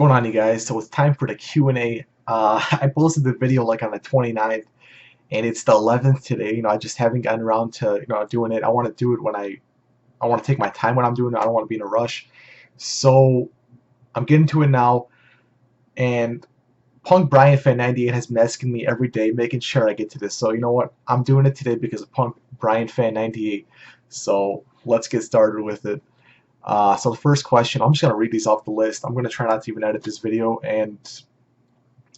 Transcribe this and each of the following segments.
going on, you guys? So it's time for the Q&A. I posted the video like on the 29th, and it's the 11th today. I just haven't gotten around to doing it. I want to do it when I want to take my time when I'm doing it. I don't want to be in a rush. So I'm getting to it now, and Punk Brian Fan 98 has been asking me every day, making sure I get to this. So you know what? I'm doing it today because of Punk Brian Fan 98. So let's get started with it. So the first question, I'm just going to read these off the list. I'm going to try not to even edit this video and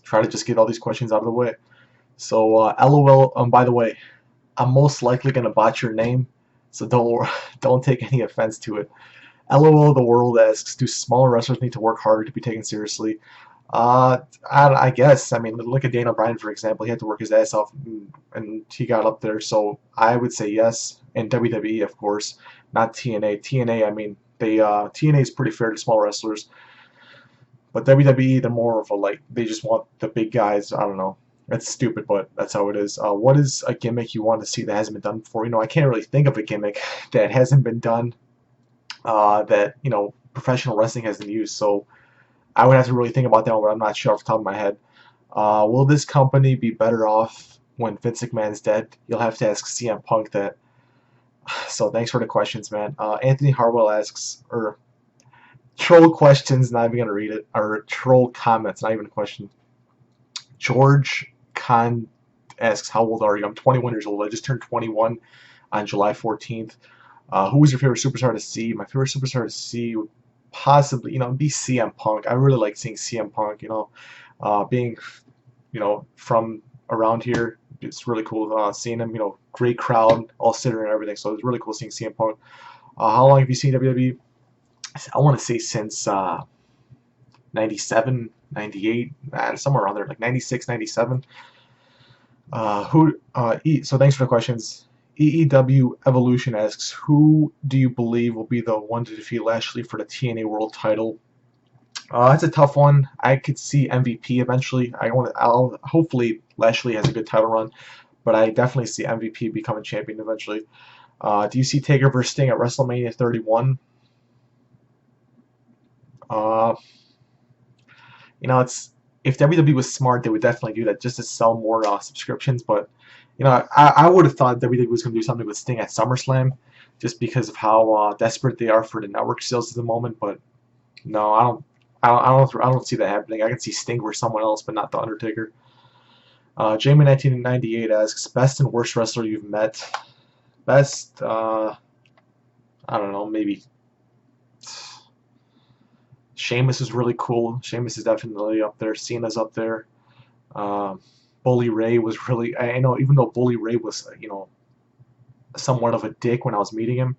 try to just get all these questions out of the way. So LOL, by the way, I'm most likely going to botch your name, so don't take any offense to it. LOL the world asks, do smaller wrestlers need to work harder to be taken seriously? I guess. I mean, look at Daniel Bryan, for example. He had to work his ass off, and he got up there. So I would say yes. And WWE, of course, not TNA. TNA, I mean, TNA is pretty fair to small wrestlers, but WWE, they're more of a they just want the big guys. I don't know. That's stupid, but that's how it is. What is a gimmick you want to see that hasn't been done before? I can't really think of a gimmick that hasn't been done that professional wrestling hasn't used. So I would have to really think about that one, but I'm not sure off the top of my head. Will this company be better off when Vince McMahon's dead? You'll have to ask CM Punk that. So thanks for the questions, man. Anthony Harwell asks, or troll questions, not even going to read it, or troll comments, not even a question. George Khan asks, how old are you? I'm 21 years old. I just turned 21 on July 14th. Who was your favorite superstar to see? My favorite superstar to see would possibly, be CM Punk. I really like seeing CM Punk, being, from around here. It's really cool seeing him, great crowd, all sitting and everything. So it's really cool seeing CM Punk. How long have you seen WWE? I want to say since 97, 98, somewhere around there, like 96, 97. So thanks for the questions. EEW Evolution asks, who do you believe will be the one to defeat Lashley for the TNA World Title? That's a tough one. I could see MVP eventually. Hopefully Lashley has a good title run, but I definitely see MVP becoming champion eventually. Do you see Taker versus Sting at WrestleMania 31? It's if WWE was smart, they would definitely do that just to sell more subscriptions. But I would have thought WWE was going to do something with Sting at SummerSlam, just because of how desperate they are for the network sales at the moment. But no, I don't see that happening. I can see Sting or someone else, but not the Undertaker. Jamie 1998 asks, best and worst wrestler you've met. Best, I don't know, maybe Sheamus is really cool. Sheamus is definitely up there. Cena's up there. Bully Ray was really, I know, even though Bully Ray was, somewhat of a dick when I was meeting him,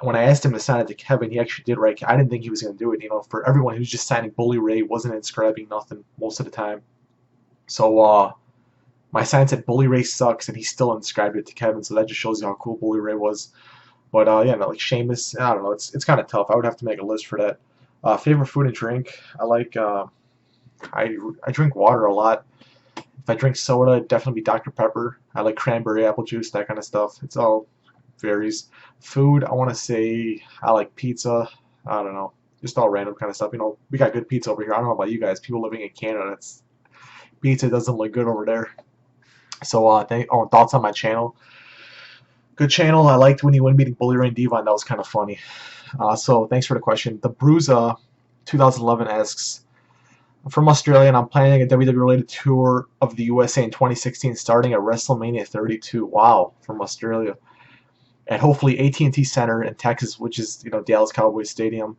when I asked him to sign it to Kevin, he actually did right. I didn't think he was going to do it. For everyone who's just signing Bully Ray, wasn't inscribing nothing most of the time. So my sign said Bully Ray sucks, and he still inscribed it to Kevin. So that just shows you how cool Bully Ray was. But yeah, like Sheamus, I don't know. It's kind of tough. I would have to make a list for that. Favorite food and drink? I like. I drink water a lot. If I drink soda, it'd definitely be Dr. Pepper. I like cranberry apple juice, that kind of stuff. It's all varies. Food, I want to say I like pizza. I don't know, just all random kind of stuff. We got good pizza over here. I don't know about you guys. People living in Canada, pizza doesn't look good over there. So thoughts on my channel? Good channel. I liked when you went meeting Bully Ray and Devon. That was kind of funny. So thanks for the question. The Bruiser 2011 asks, I'm from Australia and I'm planning a WWE related tour of the USA in 2016 starting at WrestleMania 32. Wow, from Australia. At hopefully AT&T Center in Texas, which is Dallas Cowboys Stadium,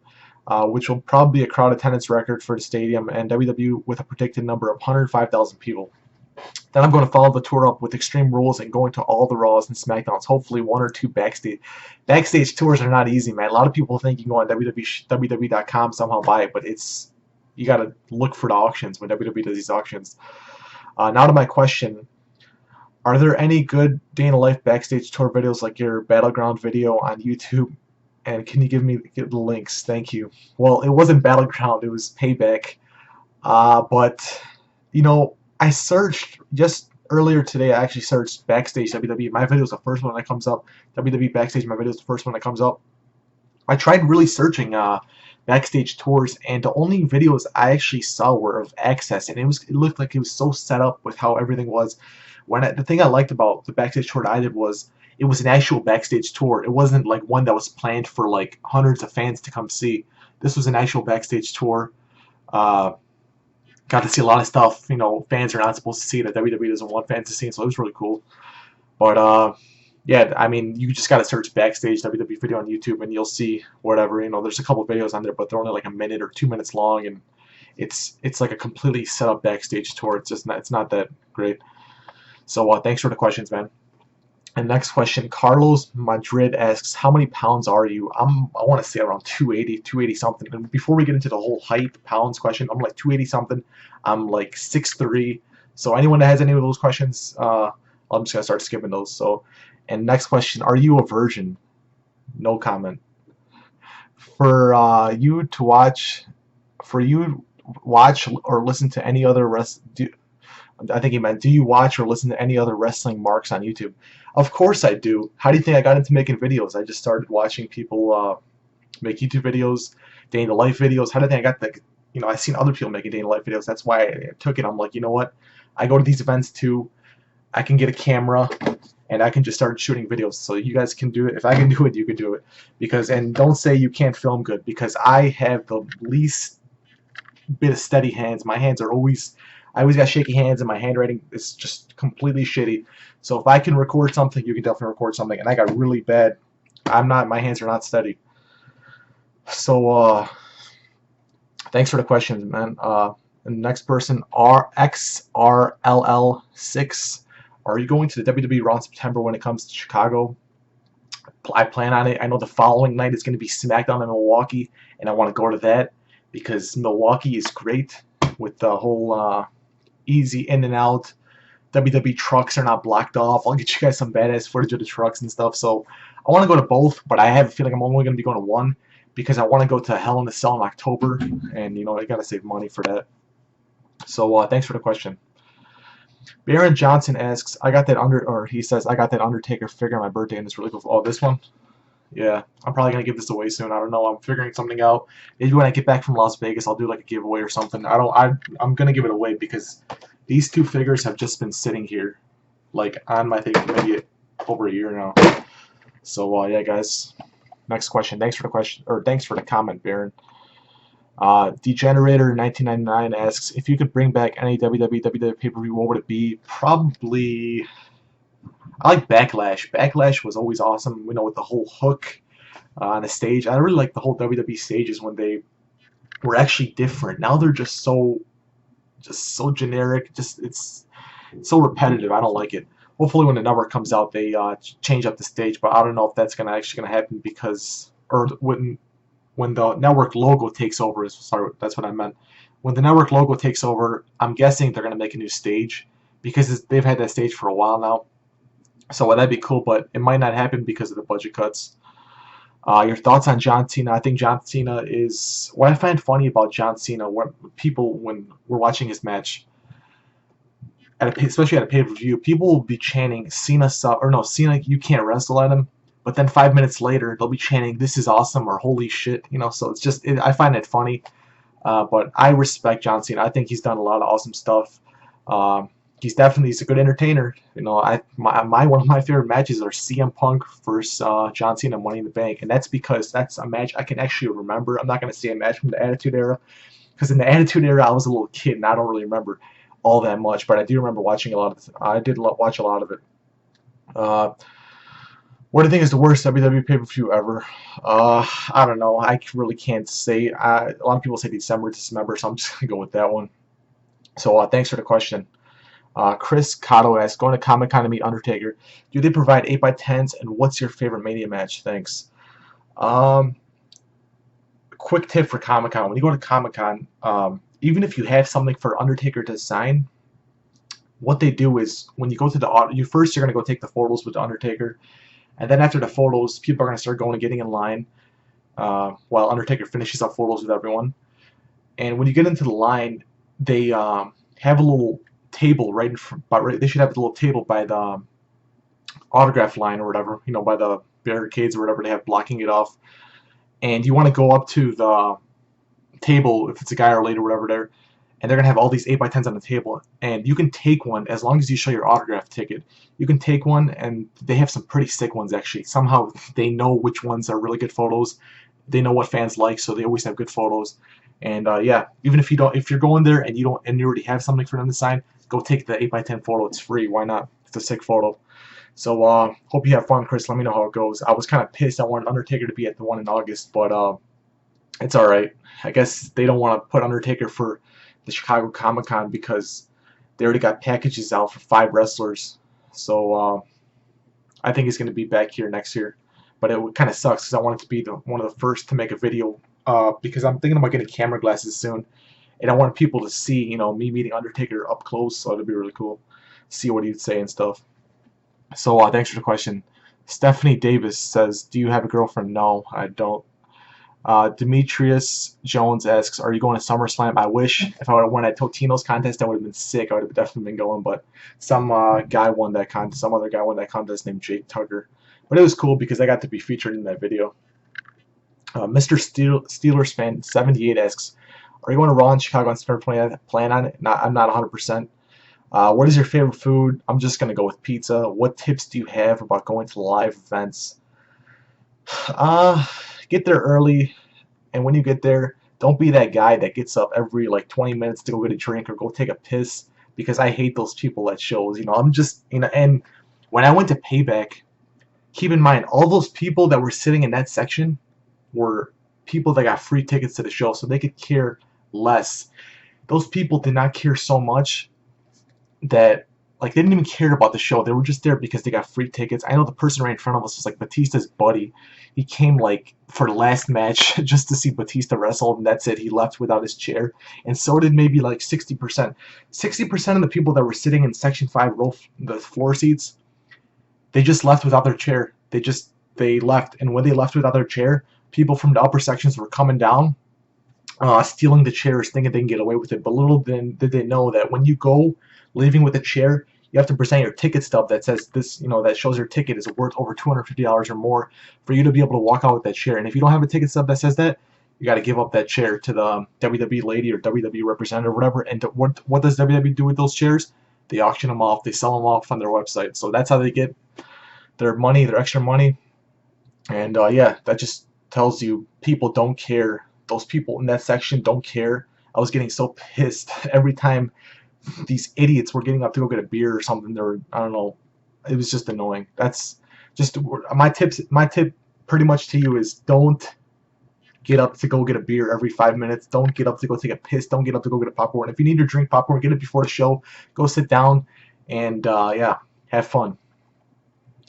which will probably be a crowd attendance record for the stadium, and WWE with a predicted number of 105,000 people. Then I'm going to follow the tour up with Extreme Rules and going to all the Raws and SmackDowns, hopefully one or two backstage. Backstage tours are not easy, man. A lot of people think you can go on WWE.com somehow buy it, but you got to look for the auctions when WWE does these auctions. Now to my question. Are there any good day in the life backstage tour videos like your Battleground video on YouTube? And can you give me the links? Thank you. Well, it wasn't Battleground, it was Payback. But I searched just earlier today. I actually searched backstage WWE. My video is the first one that comes up. WWE backstage. My video is the first one that comes up. I tried really searching backstage tours, and the only videos I actually saw were of Access, and it looked like it was so set up with how everything was. The thing I liked about the backstage tour that I did was it was an actual backstage tour. It wasn't like one that was planned for like hundreds of fans to come see. This was an actual backstage tour. Uh, Got to see a lot of stuff, fans are not supposed to see that WWE doesn't want fans to see, so it was really cool. But yeah, I mean, you just gotta search backstage WWE video on YouTube, and you'll see whatever. There's a couple videos on there, but they're only like a minute or 2 minutes long, and it's like a completely set up backstage tour. It's not that great. So thanks for the questions, man. And next question, Carlos Madrid asks, how many pounds are you? I want to say around 280 something. And before we get into the whole height pounds question, I'm like 280 something. I'm like 6'3". So anyone that has any of those questions, I'm just gonna start skipping those. So, and next question, are you a virgin? No comment. For you to watch, or listen to any other I think he meant, do you watch or listen to any other wrestling marks on YouTube? Of course I do. How do you think I got into making videos? I just started watching people make YouTube videos, day in the life videos. How do you think I got the, I seen other people making day in the life videos. That's why I took it. I'm like, you know what? I go to these events too. I can get a camera and I can just start shooting videos. So you guys can do it. If I can do it, you can do it. And don't say you can't film good, because I have the least bit of steady hands. My hands are I always got shaky hands, and my handwriting is just completely shitty. So if I can record something, you can definitely record something. And I got really bad. My hands are not steady. So thanks for the questions, man. And the next person, RXRLL6. Are you going to the WWE Raw in September when it comes to Chicago? I plan on it. I know the following night is going to be SmackDown in Milwaukee, and I want to go to that because Milwaukee is great with the whole easy in and out. WWE trucks are not blocked off. I'll get you guys some badass footage of the trucks and stuff. So I want to go to both, but I have a feeling I'm only going to be going to one because I want to go to Hell in a Cell in October, and I got to save money for that. So thanks for the question. Baron Johnson asks, he says, I got that Undertaker figure on my birthday, and it's really cool. Oh, this one? Yeah, I'm probably going to give this away soon. I don't know. I'm figuring something out. Maybe when I get back from Las Vegas, I'll do like a giveaway or something. I'm going to give it away because these two figures have just been sitting here, like on my thing for maybe over a year now. So, yeah, guys. Next question. Thanks for the question, or thanks for the comment, Baron. Degenerator 1999 asks, if you could bring back any WWE pay-per-view, what would it be? Probably, I like Backlash. Backlash was always awesome, with the whole hook on the stage. I really like the whole WWE stages when they were actually different. Now they're just so generic. It's so repetitive. I don't like it. Hopefully when the network comes out, they change up the stage, but I don't know if that's actually gonna happen because, or when the network logo takes over, that's what I meant. When the network logo takes over, I'm guessing they're going to make a new stage because they've had that stage for a while now. So that'd be cool, but it might not happen because of the budget cuts. Your thoughts on John Cena? I think John Cena is... What I find funny about John Cena, when we're watching his match, especially at a pay-per-view, people will be chanting, Cena, you can't wrestle at him. But then 5 minutes later, they'll be chanting, this is awesome, or holy shit, so it's just, I find it funny. But I respect John Cena. I think he's done a lot of awesome stuff. He's a good entertainer. One of my favorite matches are CM Punk versus John Cena Money in the Bank. And that's because that's a match I can actually remember. I'm not going to say a match from the Attitude Era. Because in the Attitude Era, I was a little kid, and I don't really remember all that much. But I do remember watching a lot of it. I did watch a lot of it. What do you think is the worst WWE pay-per-view ever? I don't know. I really can't say. A lot of people say December, so I'm just going to go with that one. So thanks for the question. Chris Cotto asks, going to Comic-Con to meet Undertaker. Do they provide 8x10s, and what's your favorite Mania match? Thanks. Quick tip for Comic-Con. When you go to Comic-Con, even if you have something for Undertaker to sign, what they do is when you go to you're going to go take the photos with the Undertaker. And then after the photos, people are going to start going and getting in line while Undertaker finishes up photos with everyone. And when you get into the line, they have a little table right in front. They should have a little table by the autograph line or whatever, by the barricades or whatever they have blocking it off. And you want to go up to table, if it's a guy or a lady or whatever there, and they're gonna have all these 8x10s on the table, and you can take one as long as you show your autograph ticket. You can take one, and they have some pretty sick ones actually. Somehow they know which ones are really good photos. They know what fans like, so they always have good photos. And yeah, even if you don't, if you're going there and you already have something for them to sign, go take the 8x10 photo. It's free. Why not? It's a sick photo. So hope you have fun, Chris. Let me know how it goes. I was kind of pissed. I wanted Undertaker to be at the one in August, but it's all right. I guess they don't want to put Undertaker for the Chicago Comic-Con because they already got packages out for 5 wrestlers. So I think he's going to be back here next year. But it kind of sucks because I wanted to be one of the first to make a video because I'm thinking about getting camera glasses soon. And I want people to see, you know, me meeting Undertaker up close, so it'd be really cool. See what he'd say and stuff. So thanks for the question. Stephanie Davis says, do you have a girlfriend? No, I don't. Demetrius Jones asks, are you going to SummerSlam? I wish. If I would have won at Totino's contest, that would have been sick. I would have definitely been going, but some guy won that contest. Some other guy won that contest named Jake Tucker. But it was cool because I got to be featured in that video. Mr. Steelers fan 78 asks, are you going to Raw in Chicago and plan on it? I'm not 100%. What is your favorite food? I'm just going to go with pizza. What tips do you have about going to live events? Get there early, and when you get there, don't be that guy that gets up every like 20 minutes to go get a drink or go take a piss, because I hate those people at shows. You know, I'm just, you know, and when I went to Payback, keep in mind, all those people that were sitting in that section were people that got free tickets to the show, so they could care less. Those people did not care so much that, like, they didn't even care about the show. They were just there because they got free tickets. I know the person right in front of us was like Batista's buddy. He came like for the last match just to see Batista wrestle, and that's it. He left without his chair, and so did maybe like 60%. 60% of the people that were sitting in section 5 row, the floor seats, they just left without their chair. They left, and when they left without their chair, people from the upper sections were coming down, stealing the chairs, thinking they can get away with it. But little did they know that when you go leaving with a chair, you have to present your ticket stub that says this, you know, that shows your ticket is worth over $250 or more for you to be able to walk out with that chair. And if you don't have a ticket stub that says that, you got to give up that chair to the WWE lady or WWE representative or whatever. And what does WWE do with those chairs? They auction them off. They sell them off on their website. So that's how they get their money, their extra money. And yeah, that just tells you people don't care. Those people in that section don't care. I was getting so pissed every time these idiots were getting up to go get a beer or something. They were, I don't know, it was just annoying. That's just my tips. My tip pretty much to you is don't get up to go get a beer every 5 minutes. Don't get up to go take a piss. Don't get up to go get a popcorn. If you need to drink popcorn, get it before the show. Go sit down and yeah, have fun.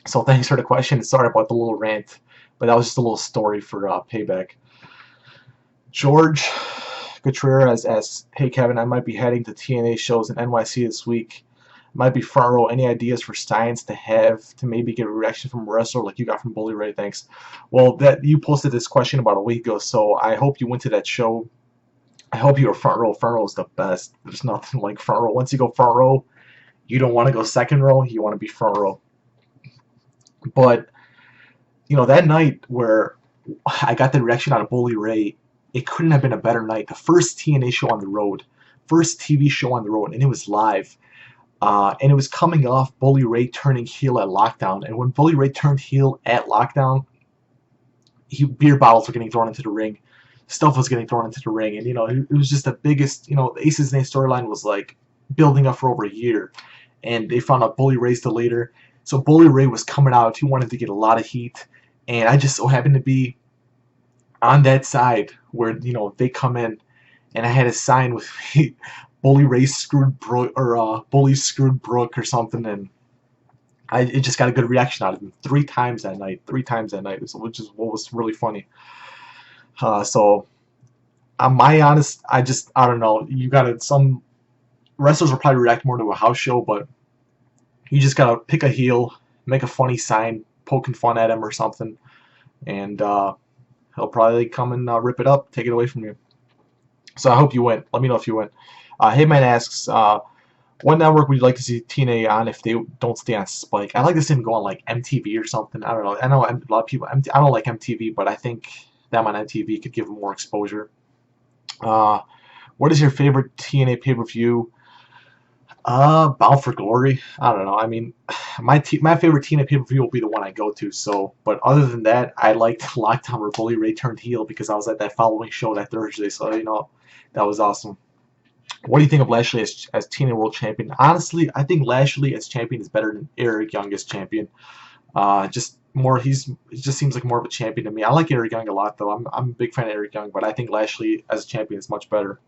So thanks for the question. Sorry about the little rant, but that was just a little story for Payback. George Gutierrez asks, hey Kevin, I might be heading to TNA shows in NYC this week. Might be front row. Any ideas for signs to have to maybe get a reaction from a wrestler like you got from Bully Ray? Thanks. Well, that you posted this question about a week ago, so I hope you went to that show. I hope you were front row. Front row is the best. There's nothing like front row. Once you go front row, you don't want to go second row. You want to be front row. But you know, that night where I got the reaction out of Bully Ray, it couldn't have been a better night. The first TNA show on the road, first TV show on the road, and it was live. And it was coming off Bully Ray turning heel at Lockdown. And when Bully Ray turned heel at Lockdown, beer bottles were getting thrown into the ring. Stuff was getting thrown into the ring. And, you know, it was just the biggest, you know, the Aces Name storyline was like building up for over a year. And they found out Bully Ray's the leader. So Bully Ray was coming out. He wanted to get a lot of heat. And I just so happened to be on that side where, you know, they come in. And I had a sign with Bully Ray screwed Brooke, or Bully screwed Brooke or something. And it just got a good reaction out of him 3 times that night. 3 times that night, which is what was really funny. So, my honest, I don't know. You gotta, some wrestlers will probably react more to a house show, but you just gotta pick a heel, make a funny sign, poking fun at him or something, and he'll probably come and rip it up, take it away from you. So I hope you win. Let me know if you win. Hitman asks, what network would you like to see TNA on if they don't stay on Spike? I'd like to see them go on like MTV or something. I don't know. I know a lot of people. I don't like MTV, but I think them on MTV could give them more exposure. Uh, what is your favorite TNA pay-per-view? Bound for Glory. I don't know. I mean, my favorite TNA pay-per-view will be the one I go to. So, but other than that, I liked Lockdown where Bully Ray turned heel because I was at that following show that Thursday. So that was awesome. What do you think of Lashley as TNA World Champion? Honestly, I think Lashley as champion is better than Eric Young as champion. Just more, he just seems like more of a champion to me. I like Eric Young a lot though. I'm a big fan of Eric Young, but I think Lashley as a champion is much better.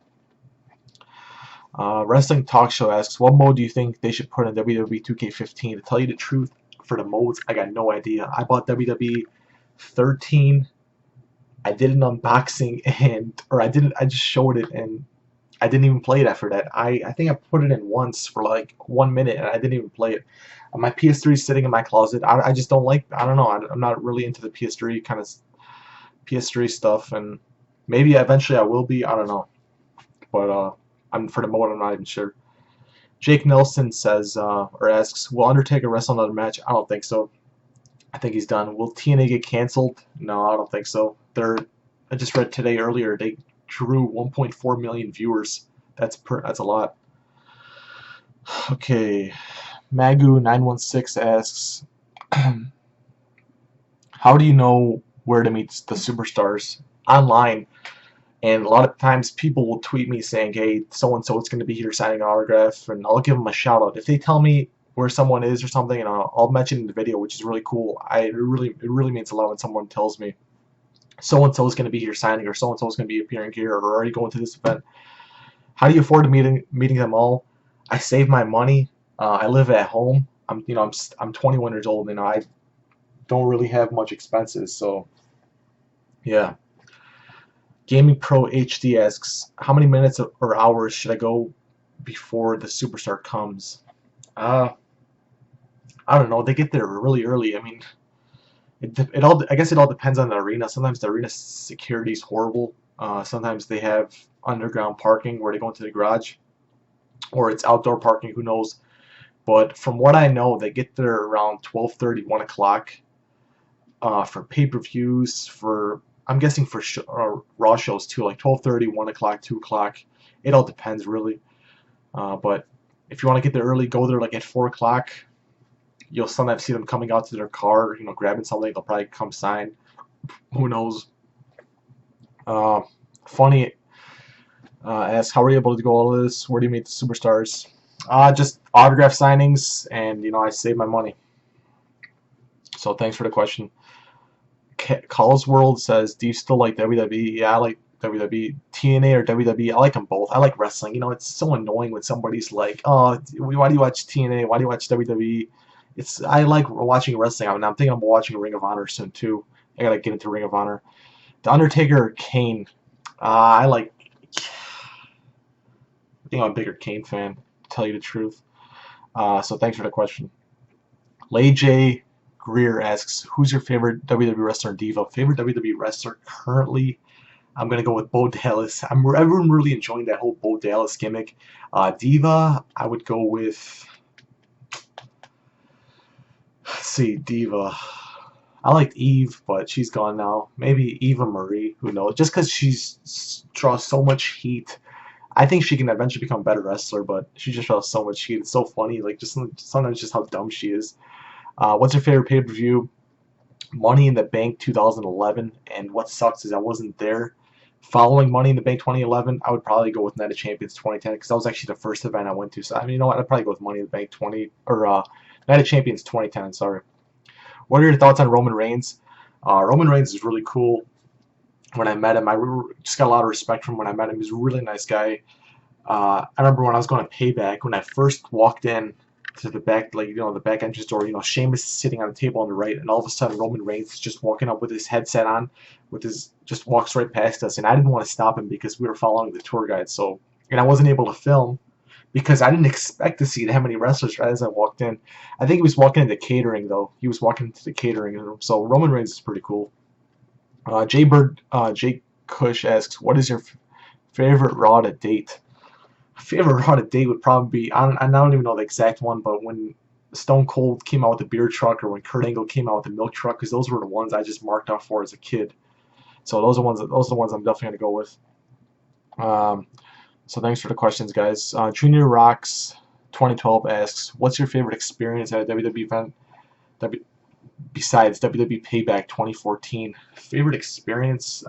Wrestling Talk Show asks, what mode do you think they should put in WWE 2K15? To tell you the truth, for the modes, I got no idea. I bought WWE 13. I did an unboxing I just showed it and I didn't even play it after that. I think I put it in once for like 1 minute and I didn't even play it. My PS3 is sitting in my closet. I just don't like, I don't know, I'm not really into the PS3 kind of PS3 stuff, and maybe eventually I will be, I don't know. But I'm for the moment I'm not even sure. Jake Nelson says or asks, will Undertaker wrestle another match? I don't think so. I think he's done. Will TNA get canceled? No, I don't think so. I just read today earlier they drew 1.4 million viewers. That's a lot. Okay, Magu916 asks, how do you know where to meet the superstars? Online. And a lot of times people will tweet me saying, hey, so-and-so is going to be here signing an autograph, and I'll give them a shout-out. If they tell me where someone is or something, and I'll mention in the video, which is really cool. It really means a lot when someone tells me so-and-so is going to be here signing, or so-and-so is going to be appearing here, or already going to this event. How do you afford meeting them all? I save my money. I live at home. I'm 21 years old, and I don't really have much expenses, so yeah. Gaming Pro HD asks, how many minutes or hours should I go before the superstar comes? Uh, I don't know. They get there really early. I mean, I guess it all depends on the arena. Sometimes the arena security is horrible. Sometimes they have underground parking where they go into the garage, or it's outdoor parking. Who knows? But from what I know, they get there around 12:30, 1 o'clock. For pay-per-views, I'm guessing for Raw shows too, like 12:30, 1 o'clock, 2 o'clock. It all depends really. But if you want to get there early, go there like at 4 o'clock. You'll sometimes see them coming out to their car, grabbing something. They'll probably come sign. Who knows? Funny asks, how are you able to go all this? Where do you meet the superstars? Just autograph signings, and I save my money. So thanks for the question. Calls World says, do you still like WWE? Yeah, I like WWE. TNA or WWE? I like them both. I like wrestling. It's so annoying when somebody's like, oh, why do you watch TNA? Why do you watch WWE? I like watching wrestling. I'm thinking about watching Ring of Honor soon too. I gotta get into Ring of Honor. The Undertaker or Kane? I think I'm a bigger Kane fan, to tell you the truth. So thanks for the question. Lay J Greer asks, who's your favorite WWE wrestler diva? Favorite WWE wrestler currently? I'm going to go with Bo Dallas. Everyone really enjoying that whole Bo Dallas gimmick. Diva, I would go with, let's see, Diva. I liked Eve, but she's gone now. Maybe Eva Marie, who knows? Just because she draws so much heat. I think she can eventually become a better wrestler, but she just draws so much heat. It's so funny, like just sometimes just how dumb she is. What's your favorite pay-per-view? Money in the Bank 2011, and what sucks is I wasn't there. Following Money in the Bank 2011, I would probably go with Night of Champions 2010 because that was actually the first event I went to. So you know what? I'd probably go with Money in the Bank 20 or Night of Champions 2010. Sorry. What are your thoughts on Roman Reigns? Roman Reigns is really cool. When I met him, I just got a lot of respect from him when I met him. He's a really nice guy. I remember when I was going to Payback, when I first walked in to the back, the back entrance door, Sheamus is sitting on the table on the right, and all of a sudden Roman Reigns is just walking up with his headset on, just walks right past us, and I didn't want to stop him because we were following the tour guide, and I wasn't able to film because I didn't expect to see that many wrestlers right as I walked in. I think he was walking into catering though. He was walking into the catering room, so Roman Reigns is pretty cool. Jake Cush asks, what is your favorite Raw to date? Favorite Raw to date would probably be, I don't even know the exact one, but when Stone Cold came out with the beer truck, or when Kurt Angle came out with the milk truck, because those were the ones I just marked off for as a kid. So those are the ones I'm definitely gonna go with. Um, so thanks for the questions, guys. Junior Rocks 2012 asks, "What's your favorite experience at a WWE event besides WWE Payback 2014?" Favorite experience?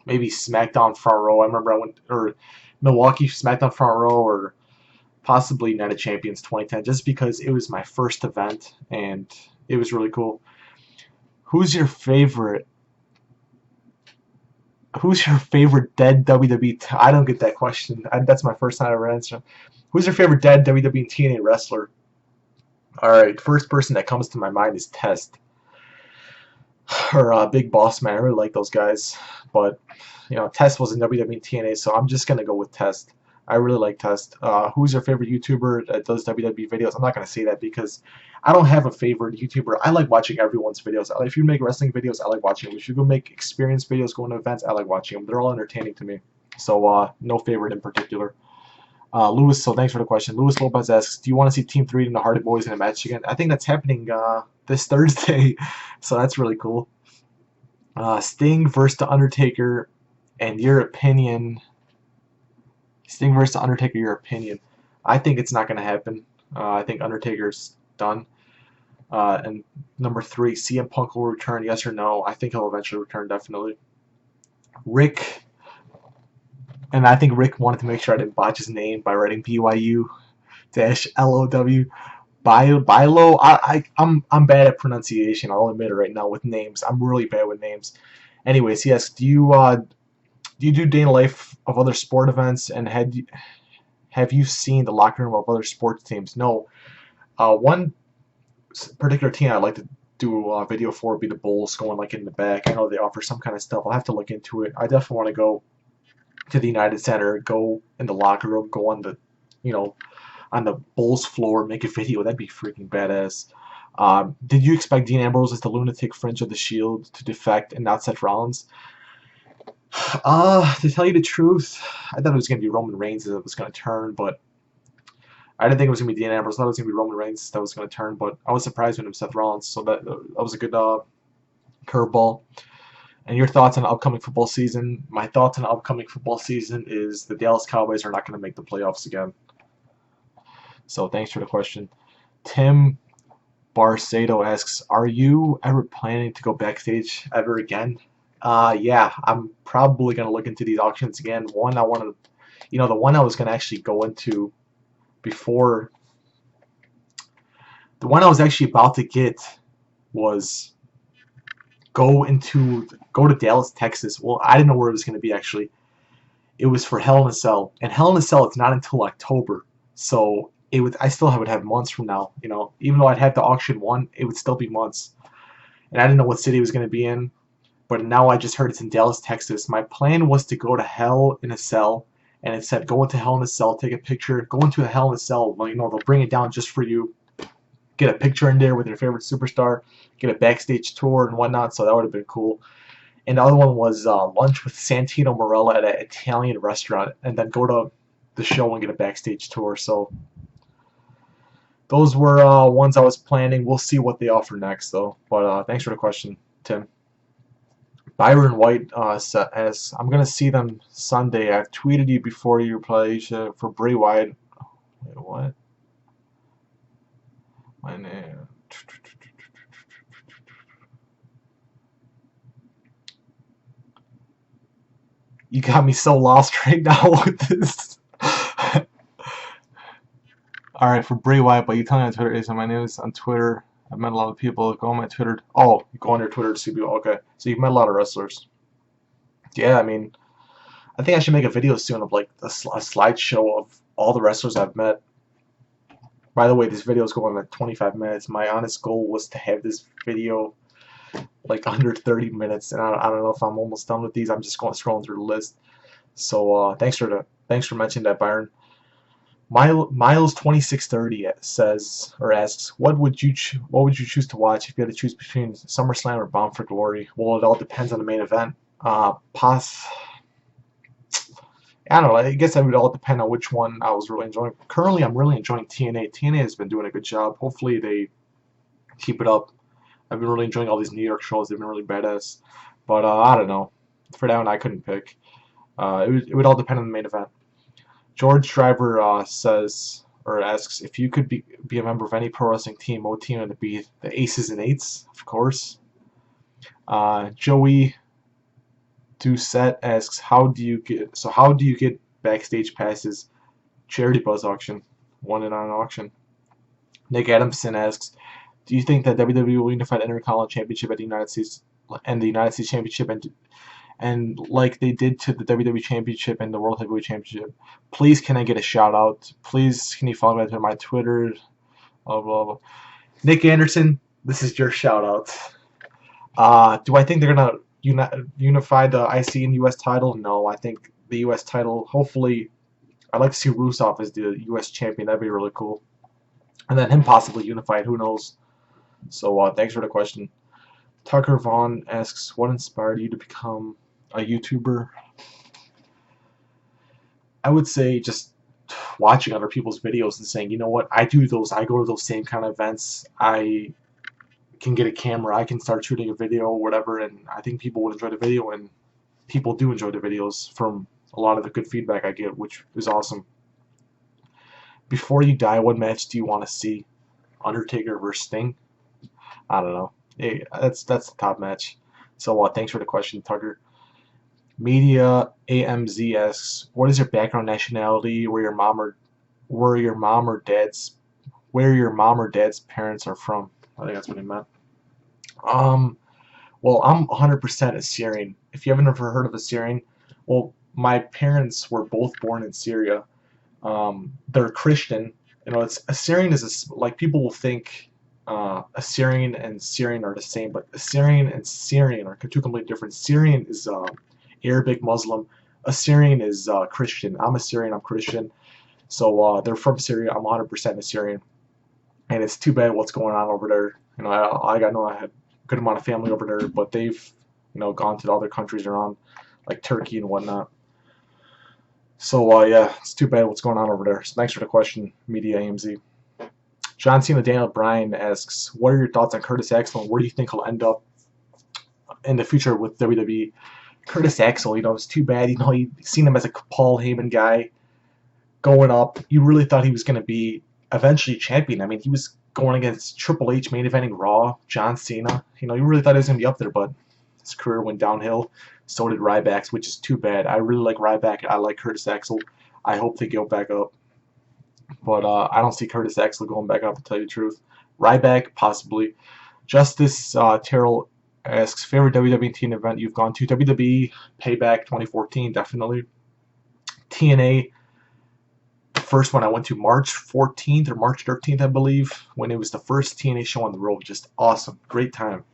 Maybe SmackDown Front Row. I remember I went, or Milwaukee SmackDown Front Row, or possibly Night of Champions 2010, just because it was my first event and it was really cool. Who's your favorite? Who's your favorite dead WWE? I don't get that question. That's my first time ever answering. Who's your favorite dead WWE and TNA wrestler? All right, first person that comes to my mind is Test or Big Boss Man. I really like those guys, but Test was in WWE and TNA, so I'm just gonna go with Test. I really like Test. Who's your favorite YouTuber that does WWE videos? I'm not gonna say that because I don't have a favorite YouTuber. I like watching everyone's videos. If you make wrestling videos, I like watching them. If you go make experience videos, going to events, I like watching them. They're all entertaining to me. So no favorite in particular. Lewis, so thanks for the question. Lewis Lopez asks, "Do you want to see Team 3 and the Hardy Boys in a match again?" I think that's happening this Thursday, so that's really cool. Sting versus The Undertaker, and your opinion. Sting versus The Undertaker, your opinion. I think it's not going to happen. I think Undertaker's done. And number 3, CM Punk will return, yes or no? I think he'll eventually return, definitely. Rick, and I think Rick wanted to make sure I didn't botch his name by writing BYU-LOW. Bilo. I'm bad at pronunciation. I'll admit it right now with names. I'm really bad with names. Anyways, he asks, do you do day in the life of other sport events, and have you seen the locker room of other sports teams? No. One particular team I'd like to do a video for would be the Bulls, going like in the back. I know they offer some kind of stuff. I'll have to look into it. I definitely want to go to the United Center, go in the locker room, go on the, on the Bulls floor, make a video. That'd be freaking badass. Did you expect Dean Ambrose as the lunatic fringe of the Shield to defect and not Seth Rollins? To tell you the truth, I thought it was going to be Roman Reigns that was going to turn, but I didn't think it was going to be Dean Ambrose. I thought it was going to be Roman Reigns that was going to turn, but I was surprised when it was Seth Rollins, so that was a good curveball. And your thoughts on the upcoming football season? My thoughts on the upcoming football season is the Dallas Cowboys are not going to make the playoffs again. So thanks for the question. Tim Barcedo asks, "Are you ever planning to go backstage ever again?" Yeah, I'm probably gonna look into these auctions again. One I wanted, the one I was gonna actually go into before, the one I was actually about to get was go to Dallas, Texas. Well, I didn't know where it was gonna be actually. It was for Hell in a Cell, and Hell in a Cell it's not until October, so I still would have months from now. Even though I'd have to auction one, it would still be months, and I didn't know what city it was gonna be in. But now I just heard it's in Dallas, Texas. My plan was to go to Hell in a Cell, and it said go into Hell in a Cell, take a picture, go into a Hell in a Cell. Well, they'll bring it down just for you. Get a picture in there with your favorite superstar, get a backstage tour and whatnot. So that would have been cool. And the other one was lunch with Santino Marella at an Italian restaurant, and then go to the show and get a backstage tour. So those were ones I was planning. We'll see what they offer next, though. But thanks for the question, Tim. Byron White as I'm gonna see them Sunday. I've tweeted you before you replied for Bray Wyatt. Wait, what? My name. You got me so lost right now with this. All right, for Bray Wyatt, but you tell me on Twitter. Is my name is on Twitter. I've met a lot of people. Go on my Twitter. Oh, you go on your Twitter to see people. Okay, so you've met a lot of wrestlers. Yeah, I mean, I think I should make a video soon of like a slideshow of all the wrestlers I've met. By the way, this video is going like 25 minutes. My honest goal was to have this video like under 30 minutes, and I don't know if I'm almost done with these. I'm just going scrolling through the list. So thanks for mentioning that, Byron. Miles 2630 says or asks, what would you choose to watch if you had to choose between SummerSlam or Bound for Glory? Well, it all depends on the main event. I don't know. I guess that would all depend on which one I was really enjoying. Currently, I'm really enjoying TNA. TNA has been doing a good job. Hopefully, they keep it up. I've been really enjoying all these New York shows. They've been really badass. But I don't know. For that one, I couldn't pick. It would all depend on the main event. George Driver says or asks if you could be a member of any pro wrestling team, what team would it be? The Aces and Eights, of course. Joey Doucette asks how do you get backstage passes? Charity Buzz auction, won it on an auction. Nick Adamson asks, do you think that WWE will unify the Intercontinental Championship at the United States and the United States Championship and like they did to the WWE Championship and the World Heavyweight Championship? Please, can I get a shout out? Please, can you follow me on my Twitter? Blah, blah, blah. Nick Anderson, this is your shout out. Do I think they're gonna unify the IC and US title? No, I think the US title. Hopefully, I'd like to see Rusev as the US champion. That'd be really cool. And then him possibly unified. Who knows? So thanks for the question. Tucker Vaughn asks, what inspired you to become a YouTuber? I would say just watching other people's videos and saying, you know what, I do those, I go to those same kind of events, I can get a camera, I can start shooting a video or whatever, and I think people would enjoy the video, and people do enjoy the videos from a lot of the good feedback I get, which is awesome. Before you die, what match do you want to see? Undertaker versus Sting? I don't know. Hey, that's the top match. So thanks for the question, Tucker. Media AMZ asks, what is your background, nationality, where your mom or dad's parents are from? I think that's what he meant. Well, I'm 100% Assyrian. If you haven't ever heard of Assyrian, well, my parents were both born in Syria. They're Christian. You know, it's Assyrian is like people will think Assyrian and Syrian are the same, but Assyrian and Syrian are two completely different. Syrian is Arabic Muslim. Assyrian is Christian. I'm Assyrian. I'm Christian. So they're from Syria. I'm 100% Assyrian, and it's too bad what's going on over there. You know, I had a good amount of family over there, but they've gone to the other countries around, like Turkey and whatnot. So yeah, it's too bad what's going on over there. So thanks for the question, Media AMZ. John Cena Daniel Bryan asks, what are your thoughts on Curtis Axel and where do you think he'll end up in the future with WWE? Curtis Axel, it's too bad. You seen him as a Paul Heyman guy going up. You really thought he was going to be eventually champion. I mean, he was going against Triple H, main eventing Raw, John Cena. You really thought he was going to be up there, but his career went downhill. So did Ryback's, which is too bad. I really like Ryback. I like Curtis Axel. I hope they go back up. But I don't see Curtis Axel going back up, to tell you the truth. Ryback, possibly. Justice Terrell asks, favorite WWE teen event you've gone to? WWE Payback 2014, definitely. TNA, the first one I went to March 14th or March 13th, I believe, when it was the first TNA show on the road. Just awesome. Great time.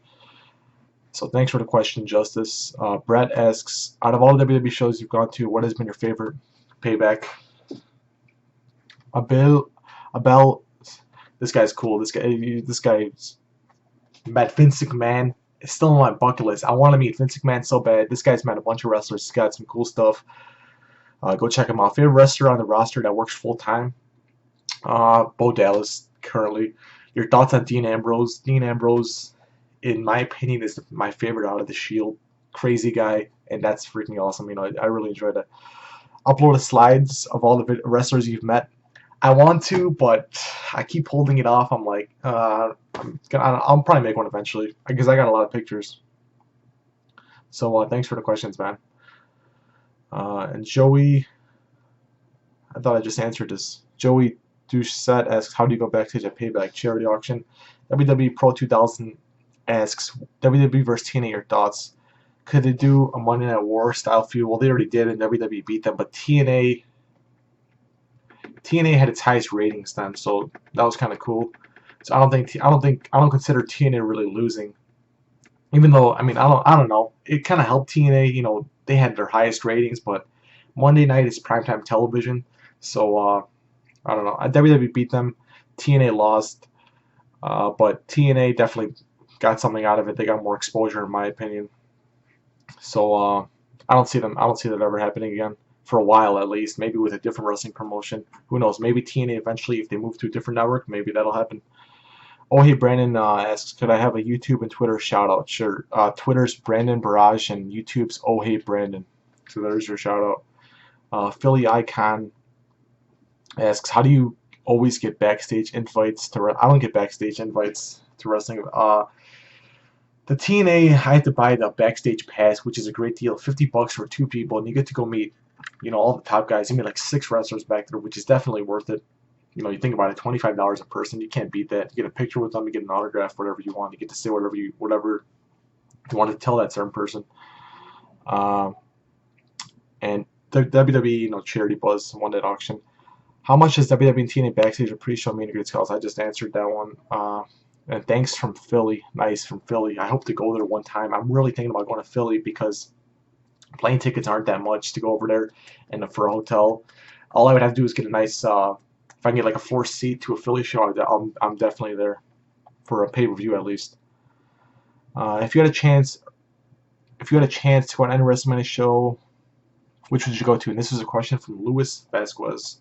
So thanks for the question, Justice. Brett asks, out of all the WWE shows you've gone to, what has been your favorite? Payback. Abel, this guy's cool. This guy's met Vince McMahon. It's still on my bucket list. I want to meet Vince McMahon so bad. This guy's met a bunch of wrestlers. He's got some cool stuff. Go check him out. Favorite wrestler on the roster that works full time? Bo Dallas currently. Your thoughts on Dean Ambrose? Dean Ambrose, in my opinion, is my favorite out of the Shield. Crazy guy, and that's freaking awesome. I really enjoyed it. Upload the slides of all the wrestlers you've met. I want to, but I keep holding it off. I'm like, I'll probably make one eventually because I got a lot of pictures. So thanks for the questions, man. And Joey, I thought I just answered this. Joey Doucette asks, how do you go backstage at Payback charity auction? WWE Pro 2000 asks, WWE versus TNA, your thoughts? Could they do a Monday Night War style feud? Well, they already did, and WWE beat them, but TNA had its highest ratings then, so that was kind of cool. So I don't consider TNA really losing. Even though, I don't know. It kind of helped TNA. They had their highest ratings, but Monday night is primetime television, so I don't know. WWE beat them. TNA lost, but TNA definitely got something out of it. They got more exposure, in my opinion. So I don't see that ever happening again. For a while at least, maybe with a different wrestling promotion. Who knows? Maybe TNA eventually, if they move to a different network, maybe that'll happen. Oh, hey, Brandon asks, could I have a YouTube and Twitter shout out? Sure. Twitter's Brandon Barrage and YouTube's Oh, hey, Brandon. So there's your shout out. Philly Icon asks, how do you always get backstage invites to? I don't get backstage invites to wrestling. The TNA, I had to buy the backstage pass, which is a great deal, $50 for 2 people, and you get to go meet, all the top guys. You meet like 6 wrestlers back there, which is definitely worth it. You think about it, $25 a person, you can't beat that. You get a picture with them, you get an autograph, whatever you want. You get to say whatever you want to tell that certain person. And the WWE, charity buzz won that auction. How much does WWE and TNA backstage or pre-show mean to Great Skulls? I just answered that one. And thanks from Philly. Nice from Philly. I hope to go there one time. I'm really thinking about going to Philly because plane tickets aren't that much to go over there, and for a hotel, all I would have to do is get a nice. If I can get like a 4 seat to a Philly show, I'm definitely there for a pay-per-view at least. If you had a chance to go to any WrestleMania show, which would you go to? And this is a question from Luis Vasquez.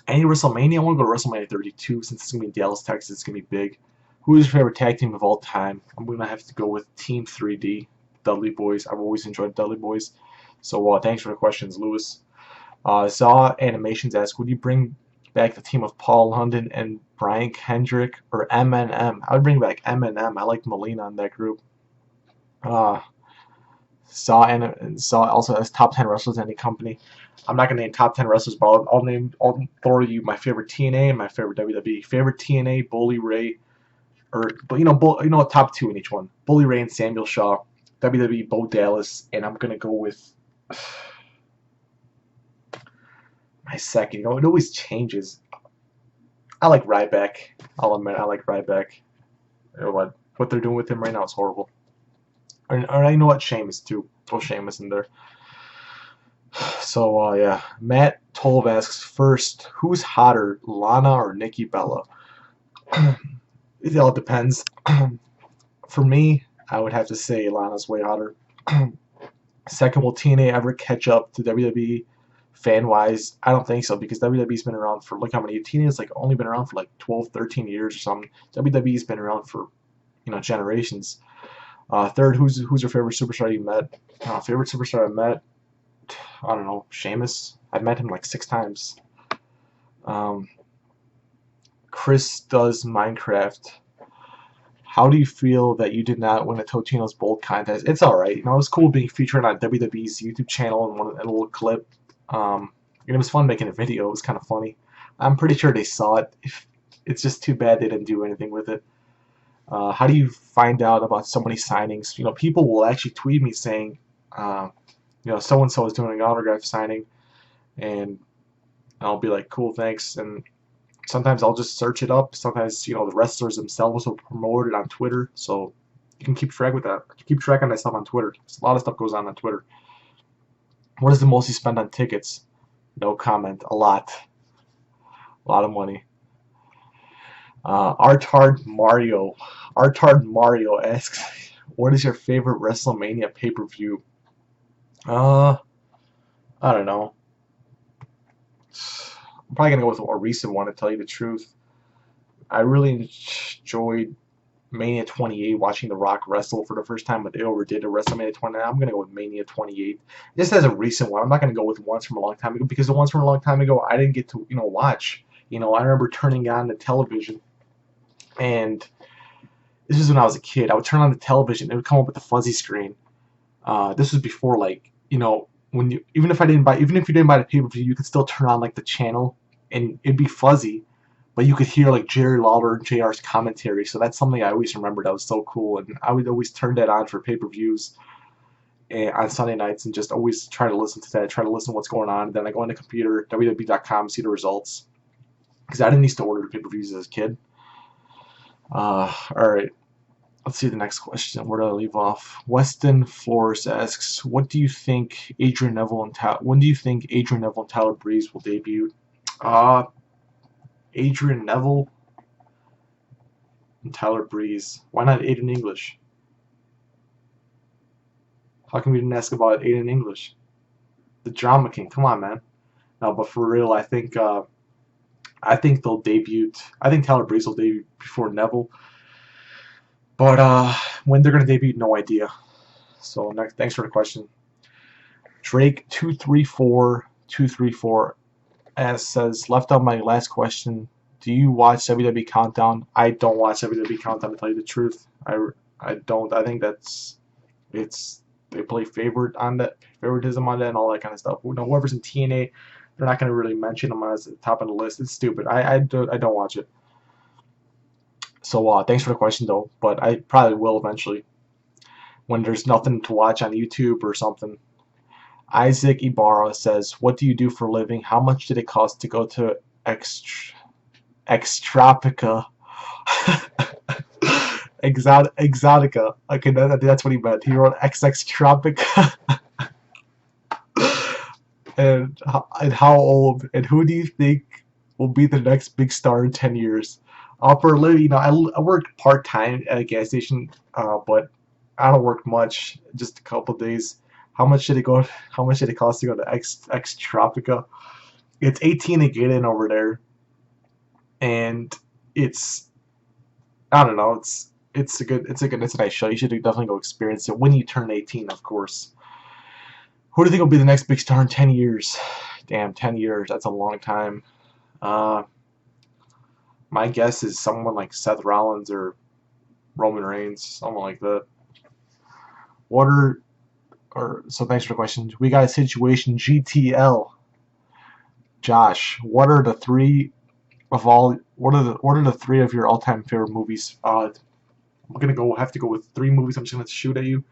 Any WrestleMania? I want to go to WrestleMania 32 since it's going to be in Dallas, Texas. It's going to be big. Who is your favorite tag team of all time? I'm going to have to go with Team 3D, Dudley Boys. I've always enjoyed Dudley Boys. So thanks for the questions, Lewis. Zaw Animations asks, would you bring back the team of Paul London and Brian Kendrick or MNM? I would bring back MNM. I like Molina in that group. Zaw also has top 10 wrestlers in any company. I'm not gonna name top 10 wrestlers, but I'll throw you my favorite TNA and my favorite WWE. Favorite TNA, Bully Ray, top 2 in each one. Bully Ray and Samuel Shaw. WWE, Bo Dallas, and I'm gonna go with my second. It always changes. I like Ryback. I'll admit, I like Ryback. What they're doing with him right now is horrible. Or I know what, Sheamus too. Throw Sheamus in there. So yeah, Matt Tolv asks, first, who's hotter, Lana or Nikki Bella? It all depends. For me, I would have to say Lana's way hotter. Second, will TNA ever catch up to WWE fan-wise? I don't think so, because WWE's been around for, look how many, TNA's like only been around for like 12, 13 years or something. WWE's been around for, generations. Third, who's your favorite superstar you met? Favorite superstar I met? I don't know, Sheamus. I've met him like 6 times. Chris does Minecraft. How do you feel that you did not win a Totino's Bold contest? It's alright. It was cool being featured on WWE's YouTube channel in a little clip. And it was fun making a video. It was kind of funny. I'm pretty sure they saw it. It's just too bad they didn't do anything with it. How do you find out about so many signings? People will actually tweet me saying, so-and-so is doing an autograph signing, and I'll be like, cool, thanks. And sometimes I'll just search it up. Sometimes, the wrestlers themselves will promote it on Twitter, so you can keep track with that. Keep track on that stuff on Twitter. A lot of stuff goes on Twitter. What is the most you spend on tickets? No comment. A lot of money. Artard Mario asks, what is your favorite WrestleMania pay-per-view? I don't know. I'm probably gonna go with a recent one, to tell you the truth. I really enjoyed Mania 28, watching The Rock wrestle for the first time, but they overdid it. WrestleMania 29. I'm gonna go with Mania 28. Just as a recent one. I'm not gonna go with ones from a long time ago, because the ones from a long time ago I didn't get to watch. I remember turning on the television, and this was when I was a kid. I would turn on the television, it would come up with the fuzzy screen. This was before, like, when even if you didn't buy the pay-per-view, you could still turn on like the channel and it'd be fuzzy, but you could hear like Jerry Lawler and JR's commentary. So that's something I always remembered. That was so cool, and I would always turn that on for pay-per-views on Sunday nights, and just always try to listen to that, try to listen to what's going on. And then I go on the computer, WWE.com, see the results, because I didn't used to order the pay-per-views as a kid. All right. Let's see the next question. Where did I leave off? Weston Flores asks, when do you think Adrian Neville and Tyler Breeze will debut? Adrian Neville and Tyler Breeze. Why not Aiden English? How come we didn't ask about Aiden English? The Drama King. Come on, man. No, but for real, I think they'll debut. I think Tyler Breeze will debut before Neville. But when they're going to debut, no idea. So next, thanks for the question. Drake 234 says, left out my last question. Do you watch WWE Countdown? I don't watch WWE Countdown, to tell you the truth. I don't. I think they play favoritism on that and all that kind of stuff. You know, whoever's in TNA, they're not going to really mention them as the top of the list. It's stupid. I don't watch it. So thanks for the question though, but I probably will eventually when there's nothing to watch on YouTube or something. Isaac Ibarra says, what do you do for a living? How much did it cost to go to Extropica? Exotica. Okay, that's what he meant. He wrote Tropica. and how old? And who do you think will be the next big star in 10 years? For a living, you know, I work part-time at a gas station, but I don't work much, just a couple days. How much did it cost to go to Extropica? It's 18 to get in over there, and it's, I don't know, it's a nice show. You should definitely go experience it when you turn 18, of course. Who do you think will be the next big star in 10 years? Damn, 10 years, that's a long time. My guess is someone like Seth Rollins or Roman Reigns, someone like that. So thanks for the question. We got a situation GTL. Josh, what are the three of your all-time favorite movies? I'm gonna have to go with 3 movies. I'm just gonna shoot at you.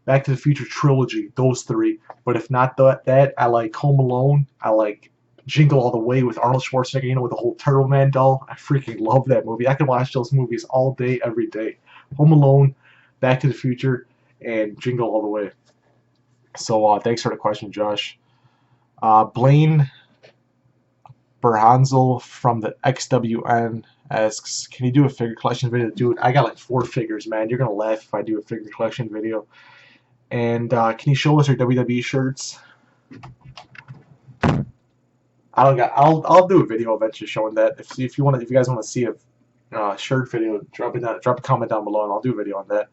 Back to the Future trilogy, those 3. But if not that, I like Home Alone. I like Jingle All the Way with Arnold Schwarzenegger, you know, with the whole Turtle Man doll. I freaking love that movie. I can watch those movies all day, every day. Home Alone, Back to the Future, and Jingle All the Way. So thanks for the question, Josh. Blaine Berhansel from the XWN asks, can you do a figure collection video? Dude, I got like 4 figures, man. You're gonna laugh if I do a figure collection video. And can you show us your WWE shirts? I'll do a video eventually showing that. If you guys want to see a shirt video, drop a comment down below, and I'll do a video on that.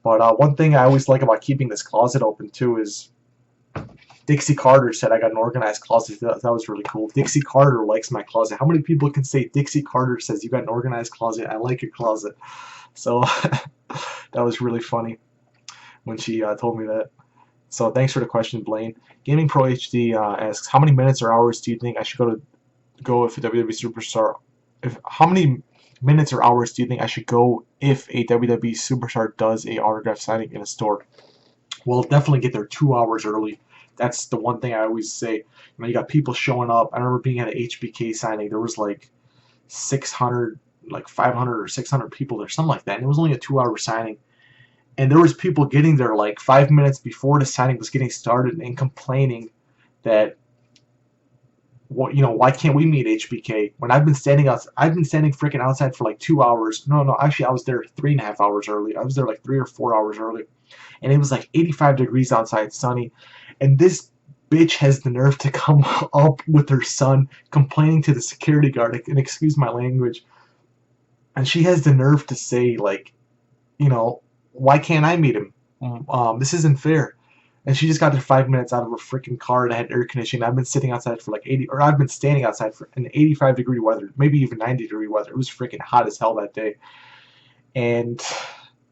But one thing I always like about keeping this closet open too is Dixie Carter said I got an organized closet. That was really cool. Dixie Carter likes my closet. How many people can say Dixie Carter says you got an organized closet? I like your closet. So that was really funny when she told me that. So thanks for the question, Blaine. Gaming Pro HD asks, how many minutes or hours do you think I should go if a WWE superstar? How many minutes or hours do you think I should go if a WWE superstar does a autograph signing in a store? Well, definitely get there 2 hours early. That's the one thing I always say. You know, you got people showing up. I remember being at an HBK signing. There was like 500 or 600 people there, something like that. And it was only a 2-hour signing. And there was people getting there like 5 minutes before the signing was getting started and complaining that, well, you know, why can't we meet HBK? When I've been standing freaking outside for like 2 hours. No, actually I was there 3.5 hours early. I was there like 3 or 4 hours early. And it was like 85 degrees outside, sunny. And this bitch has the nerve to come up with her son complaining to the security guard, and excuse my language. And she has the nerve to say, like, you know, why can't I meet him? This isn't fair. And she just got there 5 minutes out of her freaking car and had air conditioning. I've been sitting outside for like I've been standing outside for an 85-degree weather, maybe even 90-degree weather. It was freaking hot as hell that day. And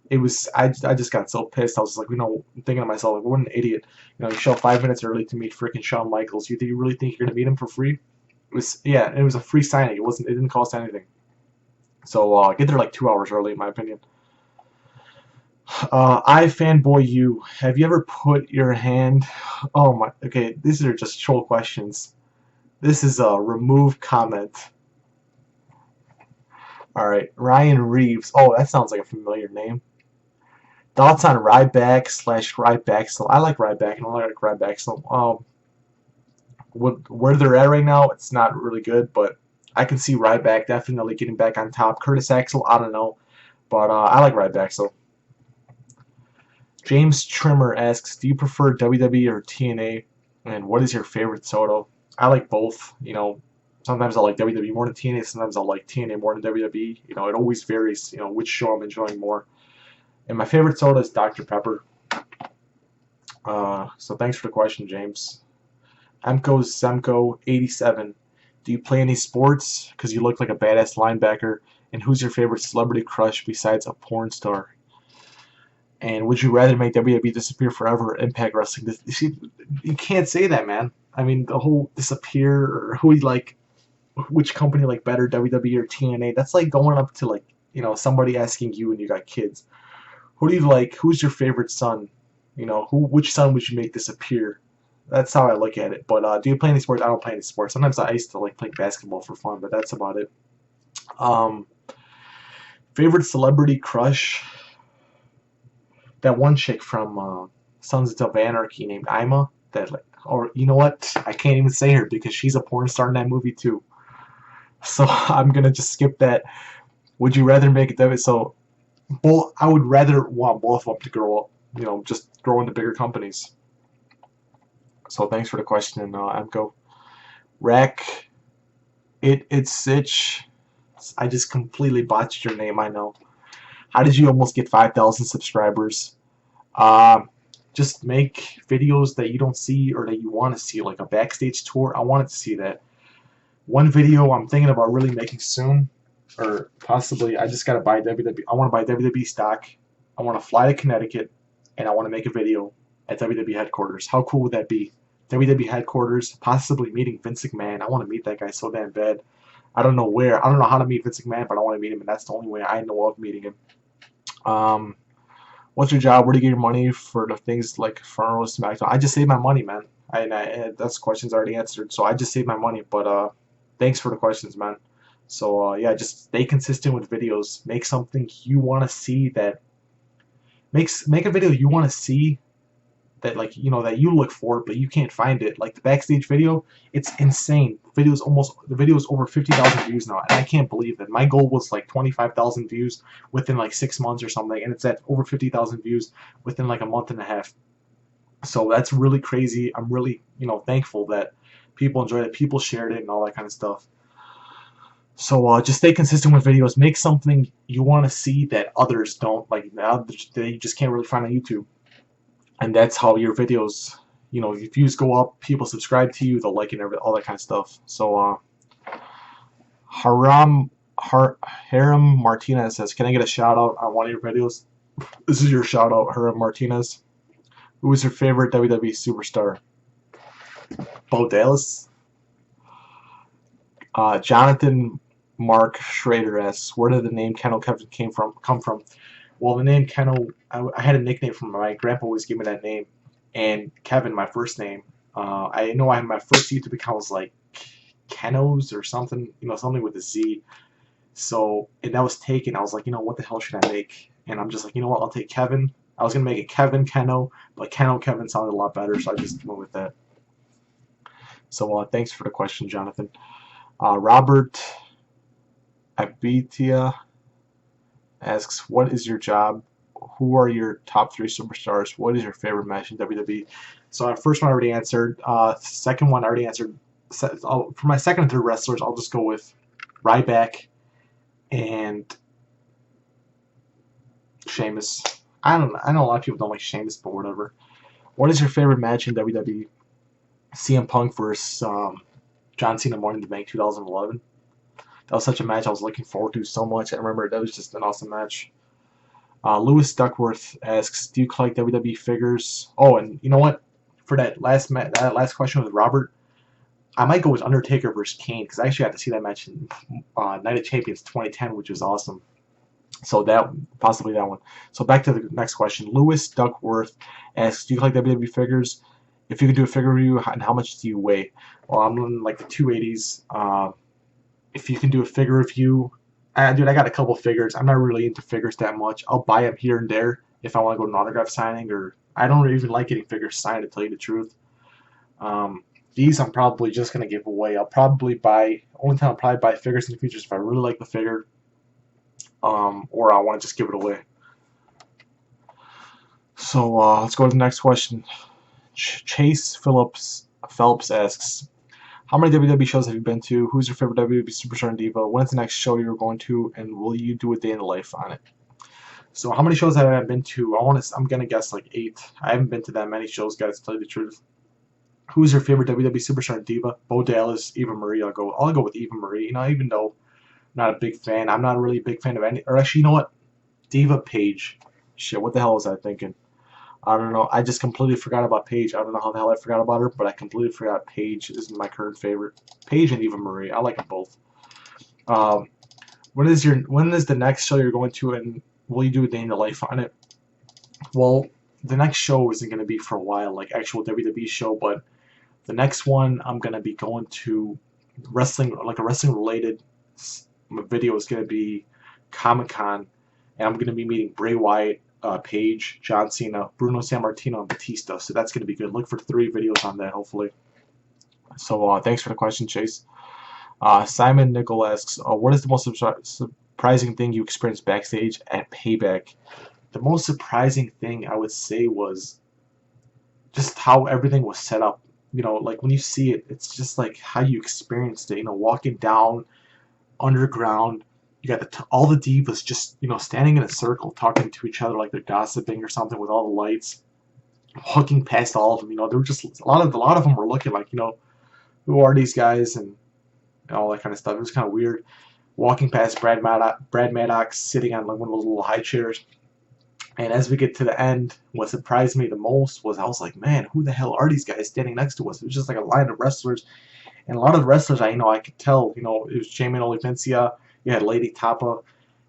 it was, I just got so pissed. I was like, you know, thinking to myself, like, what an idiot. You know, you show up 5 minutes early to meet freaking Shawn Michaels. You really think you're gonna meet him for free? It was a free signing. It didn't cost anything. So get there like 2 hours early, in my opinion. I fanboy you. Have you ever put your hand? Oh my. Okay, these are just troll questions. This is a remove comment. All right, Ryan Reeves. Oh, that sounds like a familiar name. Thoughts on Ryback/Ryback? I like Ryback and I like Ryback. So, where they're at right now, it's not really good, but I can see Ryback definitely getting back on top. Curtis Axel, I don't know, but I like Ryback. So. James Trimmer asks, do you prefer WWE or TNA? And what is your favorite soda? I like both. You know, sometimes I like WWE more than TNA. Sometimes I like TNA more than WWE. You know, it always varies, you know, which show I'm enjoying more. And my favorite soda is Dr. Pepper. So thanks for the question, James. Emko Semko 87. Do you play any sports? Because you look like a badass linebacker. And who's your favorite celebrity crush besides a porn star? And would you rather make WWE disappear forever or Impact Wrestling? You see, you can't say that, man. I mean, the whole disappear or who you like, which company like better, WWE or TNA? That's like going up to like somebody asking you and you got kids. Who do you like? Who's your favorite son? Which son would you make disappear? That's how I look at it. But do you play any sports? I don't play any sports. Sometimes I used to like play basketball for fun, but that's about it. Um, Favorite celebrity crush? That one chick from Sons of Anarchy named Ima. That like, or you know what? I can't even say her because she's a porn star in that movie too. So I'm gonna just skip that. Would you rather make it? So, both. I would rather want both of them to grow up. Just grow into bigger companies. So thanks for the question, Emko. Rack, it's Sitch. I just completely botched your name. I know. How did you almost get 5,000 subscribers? Um, just make videos that you don't see or that you want to see, like a backstage tour. I wanted to see that. One video I'm thinking about really making soon, or possibly I just gotta buy WWE. I want to buy WWE stock. I want to fly to Connecticut, and I want to make a video at WWE headquarters. How cool would that be? WWE headquarters, possibly meeting Vince McMahon. I want to meet that guy so damn bad. I don't know where. I don't know how to meet Vince McMahon, but I want to meet him, and that's the only way I know of meeting him. Um, what's your job? Where do you get your money for the things like Inferno, SmackDown? I just save my money, man. That's questions already answered. So I just save my money. But thanks for the questions, man. So yeah, just stay consistent with videos. Make something you want to see that make a video you want to see that like that you look for but you can't find it. Like the backstage video, it's insane. The video's over 50,000 views now, and I can't believe it. My goal was like 25,000 views within like 6 months or something, and it's at over 50,000 views within like a month and a half. So that's really crazy. I'm really thankful that people enjoyed it, people shared it, and all that kind of stuff. So just stay consistent with videos. Make something you want to see that others don't, like that you just can't really find on YouTube. And that's how your videos, your views go up, people subscribe to you, they'll like it, and all that kind of stuff. So Haram Martinez says, can I get a shout out on one of your videos? This is your shout out, Haram Martinez. Who is your favorite WWE superstar? Bo Dallas. Jonathan Mark Schrader asks, where did the name Kennel Kevin come from? Well, the name Kennel, I had a nickname from my grandpa always gave me that name, and Kevin, my first name. I know my first YouTube account was like Kenos or something, something with a Z. So, and that was taken. I was like, what the hell should I make? And I'm just like, what, I'll take Kevin. I was gonna make it Kevin Keno, but Kennel Kevin sounded a lot better, so I just went with that. So, thanks for the question, Jonathan. Robert Abitia asks, what is your job? Who are your top 3 superstars? What is your favorite match in WWE? So first one I already answered. Second one I already answered. For my second and third wrestlers, I'll just go with Ryback and Sheamus. I know a lot of people don't like Sheamus, but whatever. What is your favorite match in WWE? CM Punk versus John Cena Money in the Bank 2011. That was such a match I was looking forward to so much. I remember that was just an awesome match. Lewis Duckworth asks, do you collect WWE figures? Oh, and you know what? For that last question with Robert, I might go with Undertaker versus Kane because I actually got to see that match in Night of Champions 2010, which was awesome. So possibly that one. So back to the next question. Lewis Duckworth asks, do you collect WWE figures? If you could do a figure review, and how much do you weigh? Well, I'm in like the 280s. If you can do a figure review, dude, I got a couple figures. I'm not really into figures that much. I'll buy them here and there if I want to go to an autograph signing, or I don't even like getting figures signed, to tell you the truth. These I'm probably just going to give away. Only time I'll probably buy figures in the future is if I really like the figure, or I want to just give it away. So let's go to the next question. Chase Phelps asks, how many WWE shows have you been to? Who's your favorite WWE superstar and diva? When's the next show you're going to? And will you do a day in the life on it? So how many shows have I been to? I'm gonna guess like 8. I haven't been to that many shows, guys, to tell you the truth. Who's your favorite WWE superstar and diva? Bo Dallas, Eva Marie. I'll go with Eva Marie. Even though I'm not a big fan, I'm not really a big fan of any. Or actually, you know what? Diva Page. Shit, what the hell was I thinking? I don't know. I just completely forgot about Paige. I don't know how the hell I forgot about her, but I completely forgot Paige is my current favorite. Paige and Eva Marie. I like them both. Um, when is the next show you're going to, and will you do a day in the life on it? Well, the next show isn't going to be for a while, like actual WWE show, but the next one I'm going to be going to wrestling, like a wrestling related video is going to be Comic-Con, and I'm going to be meeting Bray Wyatt, Paige, John Cena, Bruno Sammartino, and Batista. So that's going to be good. Look for 3 videos on that, hopefully. So thanks for the question, Chase. Simon Nickel asks, what is the most surprising thing you experienced backstage at Payback? The most surprising thing I would say was just how everything was set up. Like when you see it, it's just like how you experienced it. Walking down underground, you got all the divas just standing in a circle talking to each other like they're gossiping or something with all the lights, hooking past all of them. They were just a lot of them were looking like who are these guys and all that kind of stuff. It was kind of weird. Walking past Brad Maddox sitting on like one of those little high chairs. And as we get to the end, what surprised me the most was I was like, man, who the hell are these guys standing next to us? It was just like a line of wrestlers. And a lot of the wrestlers, I could tell, it was Jamie Olivencia, you had Lady Tapa,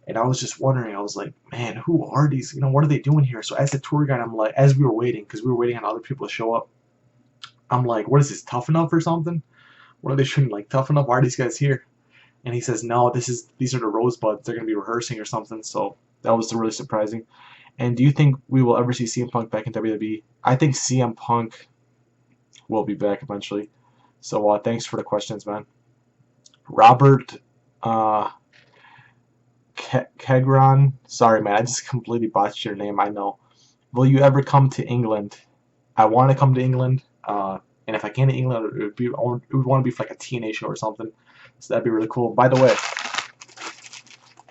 and I was just wondering, I was like, man, who are these? What are they doing here? So as the tour guide, I'm like, as we were waiting, because we were waiting on other people to show up, I'm like, what is this, Tough Enough or something? What are they shooting, like, Tough Enough? Why are these guys here? And he says, no, these are the Rosebuds. They're going to be rehearsing or something. So that was really surprising. And do you think we will ever see CM Punk back in WWE? I think CM Punk will be back eventually. So thanks for the questions, man. Robert Kegron. Sorry, man. I just completely botched your name. I know. Will you ever come to England? I want to come to England. And if I can to England, it would want to be for like a TNA show or something. So that'd be really cool. By the way,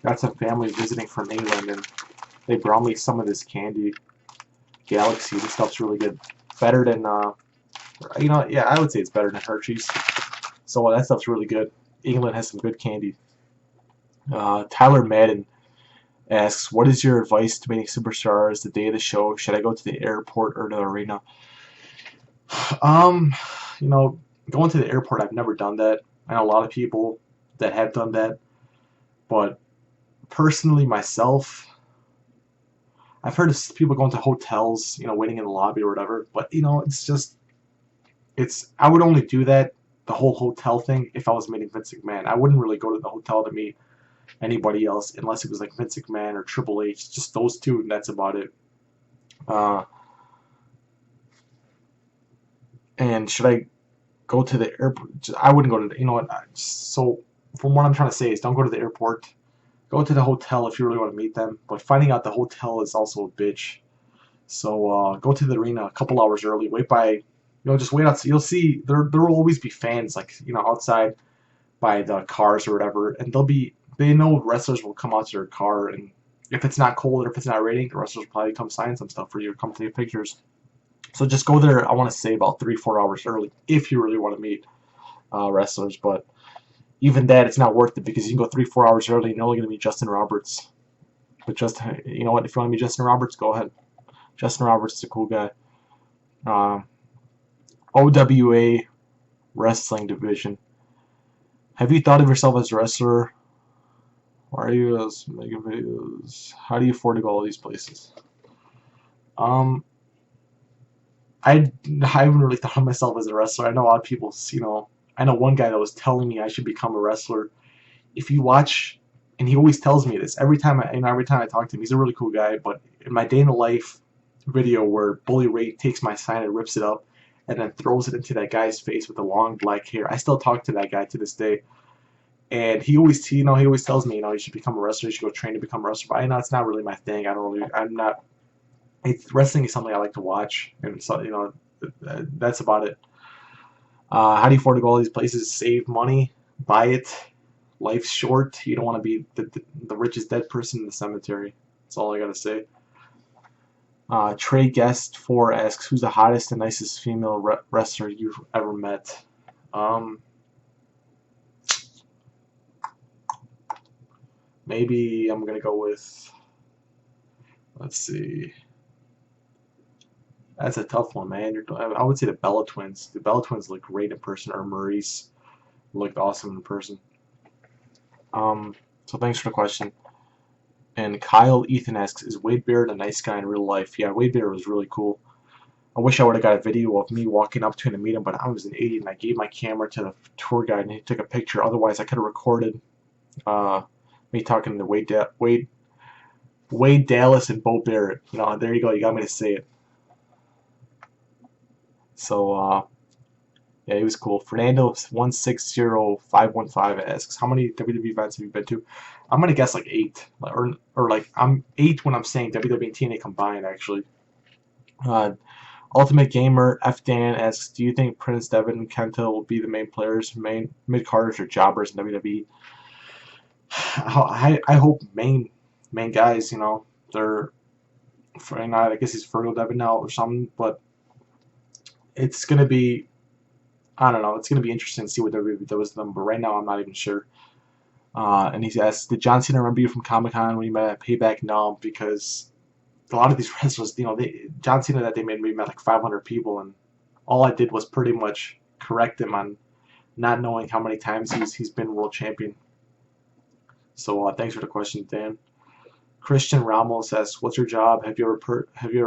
got some family visiting from England, and they brought me some of this candy. Galaxy. This stuff's really good. Better than, yeah, I would say it's better than Hershey's. So that stuff's really good. England has some good candy. Tyler Madden asks, what is your advice to meeting superstars the day of the show? Should I go to the airport or the arena? Going to the airport, I've never done that. I know a lot of people that have done that. But personally, myself, I've heard of people going to hotels, waiting in the lobby or whatever. But, I would only do that, the whole hotel thing, if I was meeting Vince McMahon. I wouldn't really go to the hotel to meet anybody else unless it was like Vince McMahon or Triple H. Just those two, and that's about it. And should I go to the airport? I wouldn't go to the, so from what I'm trying to say is don't go to the airport. Go to the hotel if you really want to meet them. But finding out the hotel is also a bitch. So go to the arena a couple hours early. Wait by, just wait outside. You'll see there will always be fans like outside by the cars or whatever, and they know wrestlers will come out to their car, and if it's not cold or if it's not raining, the wrestlers will probably come sign some stuff for you, come take pictures. So just go there. I want to say about 3-4 hours early if you really want to meet wrestlers, but even that, it's not worth it because you can go 3-4 hours early and you're only going to meet Justin Roberts. But you know what? If you want to meet Justin Roberts, go ahead. Justin Roberts is a cool guy. OWA Wrestling Division. Have you thought of yourself as a wrestler? Why are you making videos? How do you afford to go all these places? I haven't really thought of myself as a wrestler. I know a lot of people, I know one guy that was telling me I should become a wrestler. If you watch, and he always tells me this every time I talk to him. He's a really cool guy. But in my day in the life video where Bully Ray takes my sign and rips it up and then throws it into that guy's face with the long black hair, I still talk to that guy to this day. And he always tells me, you should become a wrestler. You should go train to become a wrestler. But I know it's not really my thing. I'm not. Wrestling is something I like to watch, and so that's about it. How do you afford to go all these places? Save money, buy it. Life's short. You don't want to be the richest dead person in the cemetery. That's all I gotta say. Trey Guest 4 asks, who's the hottest and nicest female wrestler you've ever met? Maybe I'm gonna go with, let's see. That's a tough one, man. I would say the Bella Twins. The Bella Twins look great in person, or Maurice looked awesome in person. So thanks for the question. And Kyle Ethan asks, is Wade Barrett a nice guy in real life? Yeah, Wade Barrett was really cool. I wish I would have got a video of me walking up to him to meet him, but I was an idiot and I gave my camera to the tour guide and he took a picture. Otherwise, I could have recorded me talking to Wade Dallas and Bo Barrett. You know, there you go. You got me to say it. So, yeah, he was cool. Fernando160515 asks, how many WWE events have you been to? I'm gonna guess like 8, or like I'm 8 when I'm saying WWE and TNA combined, actually. Ultimate Gamer F Dan asks, do you think Prince Devitt and Kenta will be the main players, mid-carders or jobbers in WWE? I hope main guys. You know, they're, I guess he's Fergal Devitt now or something, but it's gonna be, I don't know. It's going to be interesting to see what WWE does with them, but right now I'm not even sure. And he asks, did John Cena remember you from Comic-Con when you met at Payback? No, because a lot of these wrestlers, you know, John Cena that they made me met like 500 people, and all I did was pretty much correct him on not knowing how many times he's been world champion. So thanks for the question, Dan. Christian Ramos asks, what's your job? Have you ever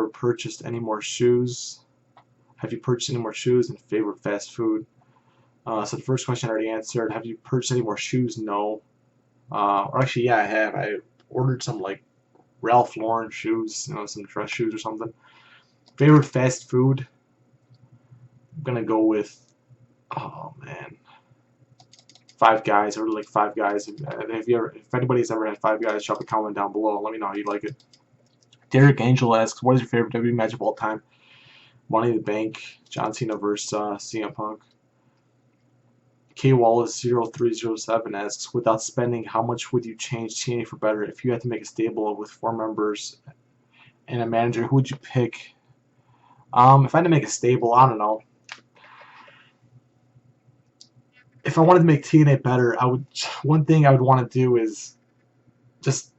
purchased any more shoes? Have you purchased any more shoes and favorite fast food? So the first question I already answered. Have you purchased any more shoes? No. Or actually, yeah, I have. I ordered some like Ralph Lauren shoes, you know, some dress shoes or something. Favorite fast food? I'm gonna go with, oh man, Five Guys. I really like Five Guys. If anybody's ever had Five Guys, drop a comment down below. Let me know how you like it. Derek Angel asks, what is your favorite WWE match of all time? Money in the Bank, John Cena versus CM Punk. K Wallace 0307 asks, without spending, how much would you change TNA for better? If you had to make a stable with 4 members and a manager, who would you pick? If I had to make a stable, I don't know. If I wanted to make TNA better, one thing I would want to do is just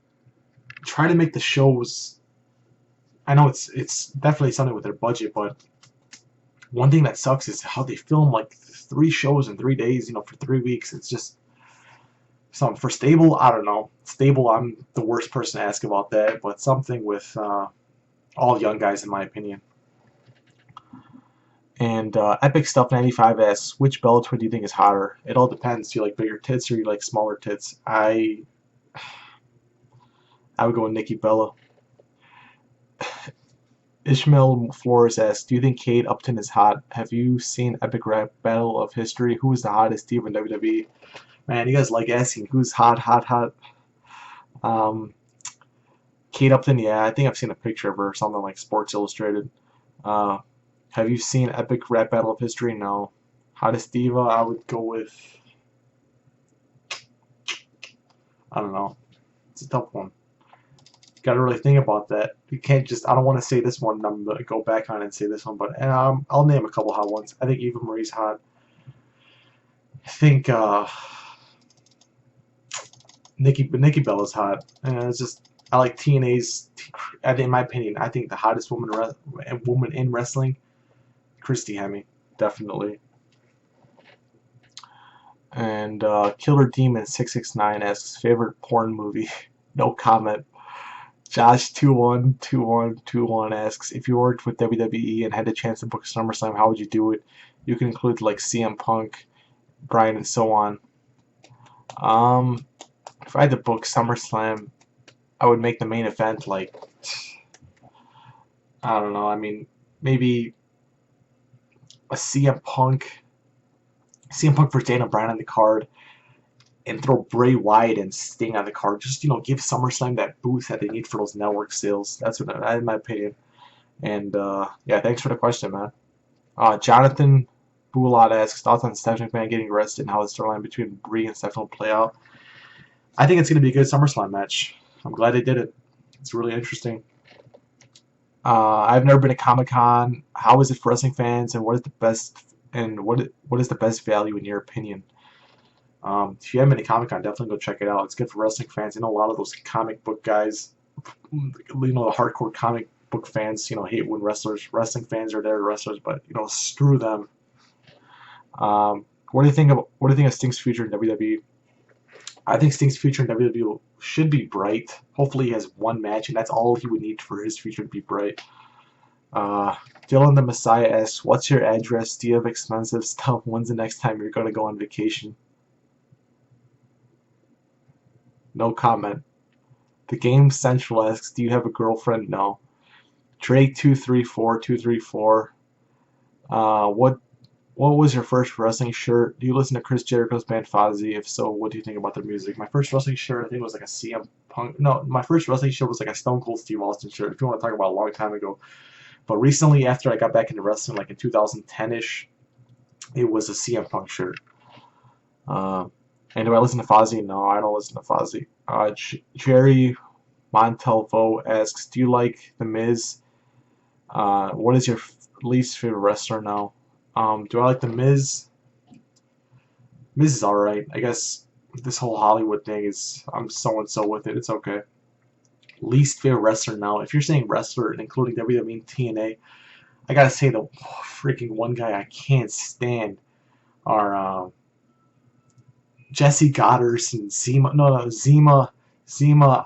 try to make the shows. I know it's definitely something with their budget, but one thing that sucks is how they film like 3 shows in 3 days, you know, for 3 weeks. It's just something. For stable, I don't know. Stable, I'm the worst person to ask about that, but something with all young guys, in my opinion. And Epic Stuff 95 asks, which Bellator do you think is hotter? It all depends. Do you like bigger tits or you like smaller tits? I would go with Nikki Bella. Ishmael Flores asks, do you think Kate Upton is hot? Have you seen Epic Rap Battle of History? Who is the hottest diva in WWE? Man, you guys like asking who's hot. Kate Upton, yeah, I think I've seen a picture of her, something like Sports Illustrated. Have you seen Epic Rap Battle of History? No. Hottest diva, I would go with, I don't know. It's a tough one. Got to really think about that. You can't just, I don't want to say this one, I'm going to go back on and say this one, but I'll name a couple hot ones. I think Eva Marie's hot. I think Nikki Bella's hot. It's just, I like TNA's, in my opinion, I think the hottest woman in wrestling, Christy Hemme, definitely. And Killer Demon 669 asks, favorite porn movie? No comment. Josh212121 asks, if you worked with WWE and had the chance to book SummerSlam, how would you do it? You can include like CM Punk, Bryan, and so on. If I had to book SummerSlam, I would make the main event like, I don't know, I mean, maybe a CM Punk versus Daniel Bryan on the card, and throw Bray Wyatt and Sting on the card. Just, you know, give SummerSlam that boost that they need for those network sales. That's what, in my opinion. And yeah, thanks for the question, man. Jonathan Boulot asks, thoughts on Stephanie McMahon getting arrested and how the storyline between Brie and Stephanie will play out. I think it's going to be a good SummerSlam match. I'm glad they did it. It's really interesting. I've never been to Comic-Con. How is it for wrestling fans, and what is the best what is the best value in your opinion? If you haven't been to Comic-Con, definitely go check it out. It's good for wrestling fans. I know a lot of those comic book guys, the hardcore comic book fans, hate when wrestling fans are there, wrestlers, but screw them. What do you think of Sting's future in WWE? I think Sting's future in WWE should be bright. Hopefully he has one match, and that's all he would need for his future to be bright. Dylan the Messiah asks, what's your address? Do you have expensive stuff? When's the next time you're going to go on vacation? No comment. The Game Central asks, do you have a girlfriend? No. Drake234234. What was your first wrestling shirt? Do you listen to Chris Jericho's band Fozzy? If so, what do you think about their music? My first wrestling shirt, I think, was like a CM Punk. No, my first wrestling shirt was like a Stone Cold Steve Austin shirt, if you want to talk about a long time ago. But recently, after I got back into wrestling, like in 2010-ish, it was a CM Punk shirt. And do I listen to Fozzy? No, I don't listen to Fozzy. Jerry Montalvo asks, do you like The Miz? What is your least favorite wrestler now? Do I like The Miz? Miz is alright. I guess this whole Hollywood thing is, I'm so-and-so with it. It's okay. Least favorite wrestler now. If you're saying wrestler, including WWE and TNA, I gotta say the freaking one guy I can't stand are Jesse Goddard and Zema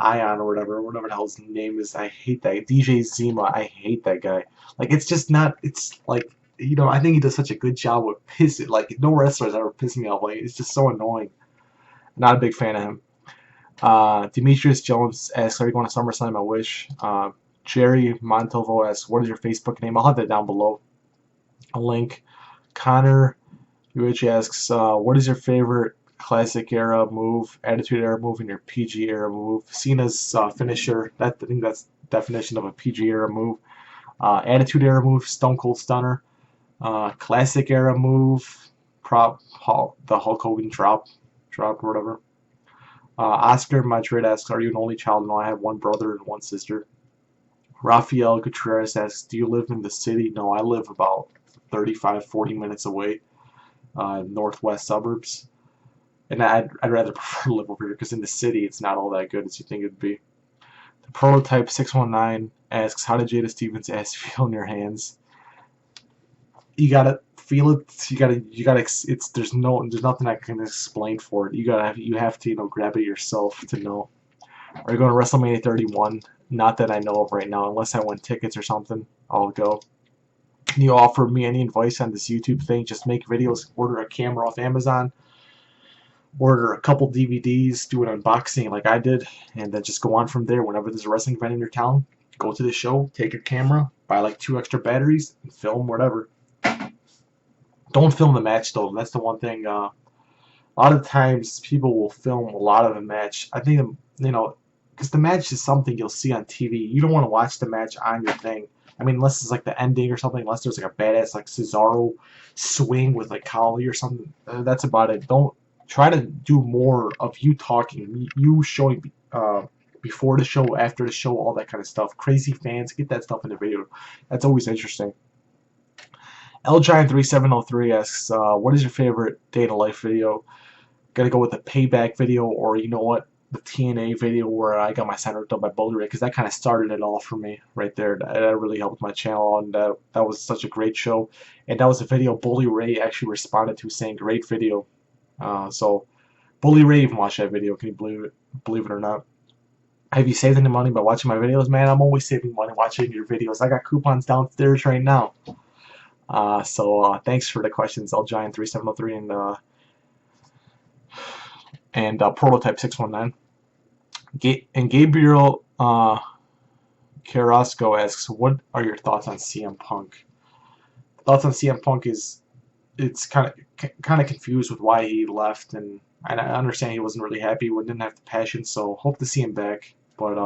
Ion or whatever the hell his name is. I hate that. DJ Zema, I hate that guy. Like, it's just not, it's like, I think he does such a good job with pissing. Like, no wrestler's ever pissed me off. Like, it's just so annoying. Not a big fan of him. Demetrius Jones asks, are you going to SummerSlam? I wish. Jerry Montalvo asks, what is your Facebook name? I'll have that down below. A link. Connor UH asks, what is your favorite classic era move, attitude era move, and your PG era move? Cena's finisher. I think that's the definition of a PG era move. Attitude era move, Stone Cold Stunner. Classic era move, the Hulk Hogan drop or whatever. Oscar Madrid asks, are you an only child? No, I have one brother and one sister. Rafael Gutierrez asks, do you live in the city? No, I live about 35-40 minutes away, northwest suburbs. And I'd rather prefer to live over here, because in the city it's not all that good as you think it'd be. The Prototype 619 asks, how did Jada Stevens' ass feel in your hands? You gotta feel it. You gotta. There's nothing I can explain for it. You have to grab it yourself to know. Are you going to WrestleMania 31? Not that I know of right now. Unless I win tickets or something, I'll go. Can you offer me any advice on this YouTube thing? Just make videos, order a camera off Amazon, order a couple DVDs, do an unboxing like I did, and then just go on from there. Whenever there's a wrestling event in your town, go to the show, take your camera, buy like 2 extra batteries, and film whatever. Don't film the match though. That's the one thing. A lot of times people will film a lot of the match. I think because the match is something you'll see on TV. You don't want to watch the match on your thing. I mean, unless it's like the ending or something. Unless there's like a badass like Cesaro swing with like Khali or something. That's about it. Don't try to do more of you talking, you showing before the show, after the show, all that kind of stuff. Crazy fans, get that stuff in the video. That's always interesting. LGiant3703 asks, what is your favorite day in the life video? Gotta go with the Payback video, or you know what, the TNA video where I got my sign ripped up by Bully Ray, because that kind of started it all for me right there. That really helped my channel, and that was such a great show. And that was a video Bully Ray actually responded to saying, great video. So Bully Ray even watched that video. Can you believe it or not? Have you saved any money by watching my videos? Man, I'm always saving money watching your videos. I got coupons downstairs right now. So thanks for the questions, LGiant3703 and Prototype 619. And Gabriel Carrasco asks, what are your thoughts on CM Punk? Thoughts on CM Punk is, it's kind of confused with why he left, and I understand he wasn't really happy, didn't have the passion, so hope to see him back, but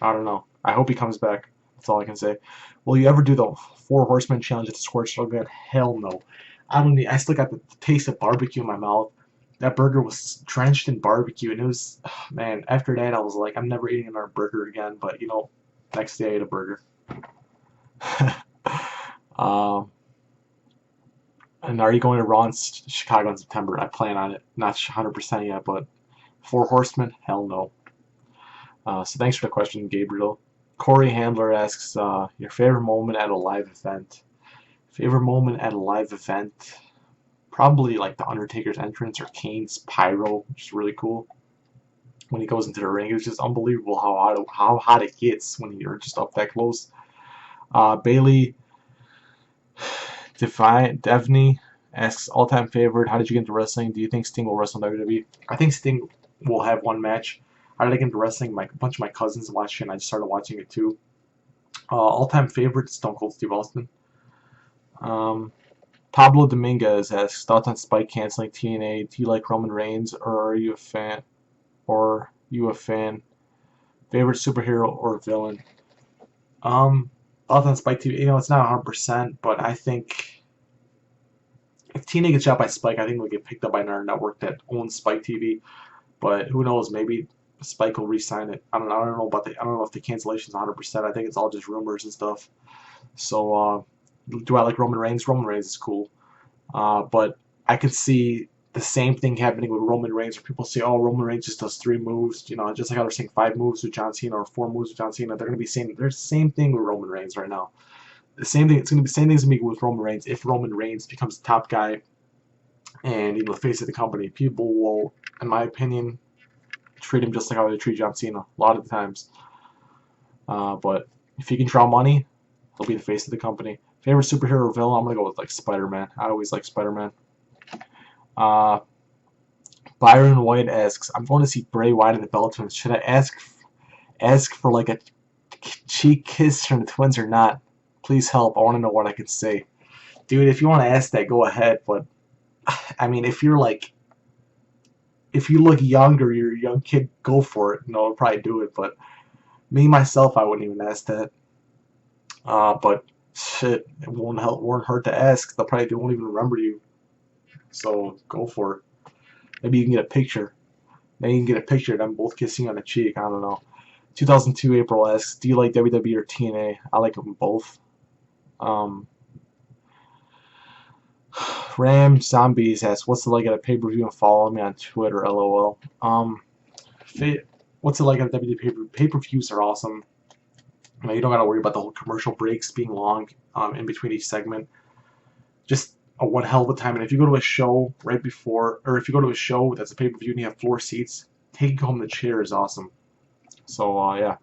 I don't know. I hope he comes back. That's all I can say. Will you ever do the 4 Horsemen challenge at the Scorched Earth? Hell no. I still got the taste of barbecue in my mouth. that burger was drenched in barbecue, and it was, oh, man. After that, I was like, I'm never eating another burger again. But you know, next day I ate a burger. um, and are you going to Raw in Chicago in September? I plan on it. Not 100% yet, but Four Horsemen, hell no. So thanks for the question, Gabriel. Corey Handler asks, your favorite moment at a live event. Favorite moment at a live event? Probably like the Undertaker's entrance or Kane's pyro, which is really cool. When he goes into the ring, it's just unbelievable how hot it gets when you're just up that close. Bailey Devney asks, all-time favorite, how did you get into wrestling? Do you think Sting will wrestle in WWE? I think Sting will have one match. How did I get into wrestling? A bunch of my cousins watched it, and I just started watching it too. All-time favorite, Stone Cold Steve Austin. Pablo Dominguez asks, thoughts on Spike canceling TNA? Do you like Roman Reigns, or are you a fan? Favorite superhero or villain? Thoughts on Spike TV? You know, it's not 100%, but I think if TNA gets shot by Spike, I think it'll get picked up by another network that owns Spike TV. But who knows? Maybe Spike will re-sign it. I don't know. I don't know if the cancellation's 100%. I think it's all just rumors and stuff. So, do I like Roman Reigns? Roman Reigns is cool. But I could see the same thing happening with Roman Reigns, where people say, "Oh, Roman Reigns just does 3 moves," you know, just like how they're saying 5 moves with John Cena or 4 moves with John Cena. They're going to be saying there's the same thing with Roman Reigns right now. The same thing. It's going to be the same things going to be with Roman Reigns. If Roman Reigns becomes the top guy and the face of the company, people will, in my opinion, treat him just like how they treat John Cena a lot of the times. But if he can draw money, he'll be the face of the company. Favorite superhero or villain? I'm gonna go with like Spider-Man. I always like Spider-Man. Byron White asks, I'm going to see Bray Wyatt in the Bella Twins. Should I ask for like a cheek kiss from the twins or not? Please help. I want to know what I can say. Dude, if you want to ask that, go ahead. But I mean, if you look young or you're a young kid, go for it. No, I'll probably do it. But me myself, I wouldn't even ask that. But shit, it won't hurt to ask. They won't even remember you. So go for it. Maybe you can get a picture. Maybe you can get a picture of them both kissing on the cheek. I don't know. 2002 April asks, do you like WWE or TNA? I like them both. Ram Zombies asks, what's it like at a pay-per-view, and follow me on Twitter, lol. What's it like at a WWE pay-per-views are awesome. You know, you don't got to worry about the whole commercial breaks being long in between each segment. Just a one hell of a time. And if you go to a show right before, or if you go to a show that's a pay-per-view and you have floor seats, taking home the chair is awesome. So, yeah.